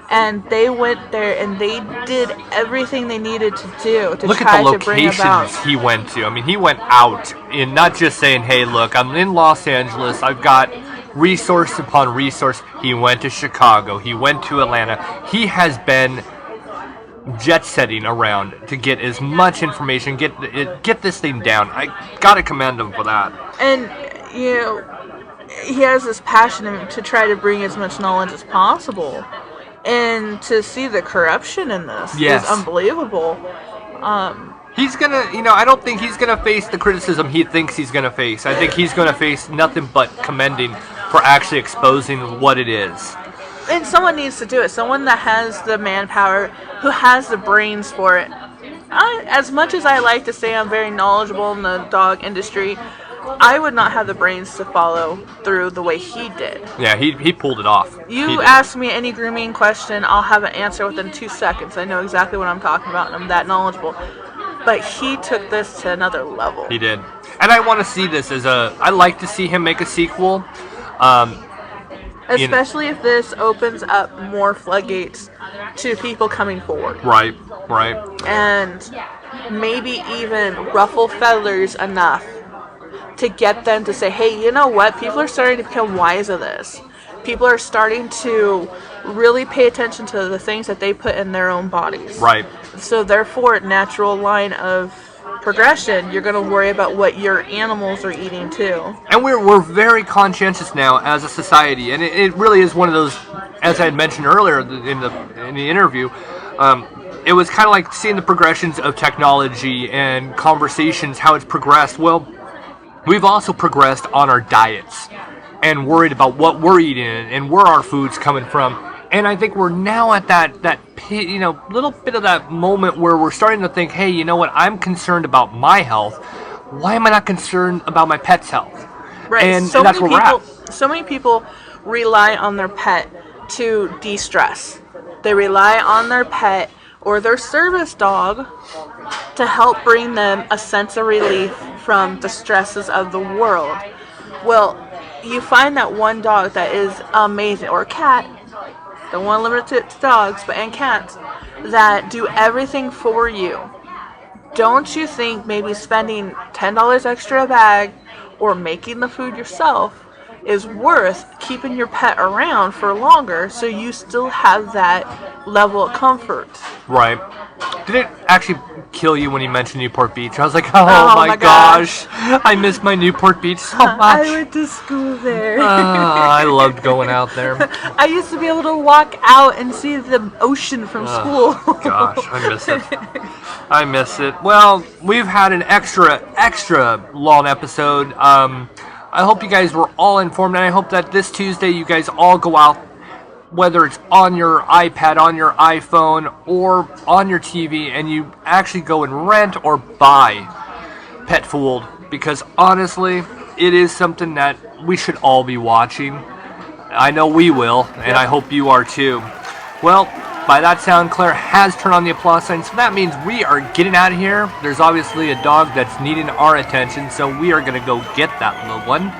Speaker 5: and they went there, and they did everything they needed to do to
Speaker 4: look
Speaker 5: try
Speaker 4: at the
Speaker 5: to bring about.
Speaker 4: locations he went to. I mean, he went out and not just saying, "Hey, look, I'm in Los Angeles. I've got resource upon resource." He went to Chicago. He went to Atlanta. He has been jet setting around to get as much information, get this thing down. I gotta commend him for that.
Speaker 5: And he has this passion to try to bring as much knowledge as possible, and to see the corruption in this is unbelievable.
Speaker 4: He's gonna, I don't think he's gonna face the criticism he thinks he's gonna face. I think he's gonna face nothing but commending for actually exposing what it is.
Speaker 5: And someone needs to do it. Someone that has the manpower, who has the brains for it. As much as I like to say I'm very knowledgeable in the dog industry, I would not have the brains to follow through the way he did.
Speaker 4: Yeah, he pulled it off.
Speaker 5: You ask me any grooming question, I'll have an answer within 2 seconds. I know exactly what I'm talking about, and I'm that knowledgeable. But he took this to another level.
Speaker 4: He did. And I want to see this I'd like to see him make a sequel.
Speaker 5: Especially if this opens up more floodgates to people coming forward.
Speaker 4: Right.
Speaker 5: And maybe even ruffle feathers enough to get them to say, hey, you know what? People are starting to become wise of this. People are starting to really pay attention to the things that they put in their own bodies.
Speaker 4: Right.
Speaker 5: So therefore, natural line of progression, you're going to worry about what your animals are eating too.
Speaker 4: And we're very conscientious now as a society, and it really is one of those, as I had mentioned earlier in the interview, it was kind of like seeing the progressions of technology and conversations, how it's progressed. Well, we've also progressed on our diets and worried about what we're eating and where our food's coming from. And I think we're now at that little bit of that moment where we're starting to think, hey, you know what? I'm concerned about my health. Why am I not concerned about my pet's health?
Speaker 5: Right.
Speaker 4: And that's where we're at.
Speaker 5: So many people rely on their pet to de-stress. They rely on their pet or their service dog to help bring them a sense of relief from the stresses of the world. Well, you find that one dog that is amazing, or a cat, don't want to limit it to dogs, but and cats, that do everything for you. Don't you think maybe spending $10 extra a bag or making the food yourself is worth keeping your pet around for longer so you still have that level of comfort?
Speaker 4: Right. Did it actually kill you when you mentioned Newport Beach? I was like, oh my gosh. I miss my Newport Beach so much.
Speaker 5: I went to school there.
Speaker 4: I loved going out there.
Speaker 5: I used to be able to walk out and see the ocean from school.
Speaker 4: Gosh, I miss it. I miss it. Well, we've had an extra long episode. I hope you guys were all informed, and I hope that this Tuesday you guys all go out, whether it's on your iPad, on your iPhone, or on your TV, and you actually go and rent or buy Pet Fooled, because honestly, it is something that we should all be watching. I know we will, and I hope you are too. Well, by that sound, Claire has turned on the applause sign, so that means we are getting out of here. There's obviously a dog that's needing our attention, so we are going to go get that little one.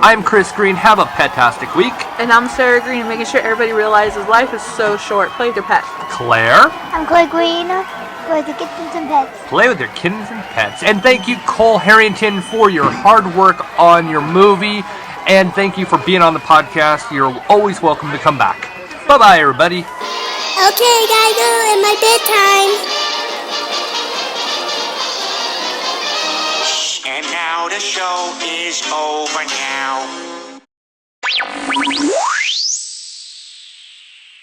Speaker 4: I'm Chris Green. Have a pet-tastic week.
Speaker 5: And I'm Sarah Green, making sure everybody realizes life is so short. Play with your pet.
Speaker 4: Claire.
Speaker 2: I'm Claire Green. Play with the kittens and pets.
Speaker 4: Play with your kittens and pets. And thank you, Cole Harrington, for your hard work on your movie. And thank you for being on the podcast. You're always welcome to come back. Bye-bye, everybody.
Speaker 2: Okay, gotta go in my bedtime.
Speaker 8: And now the show is over now.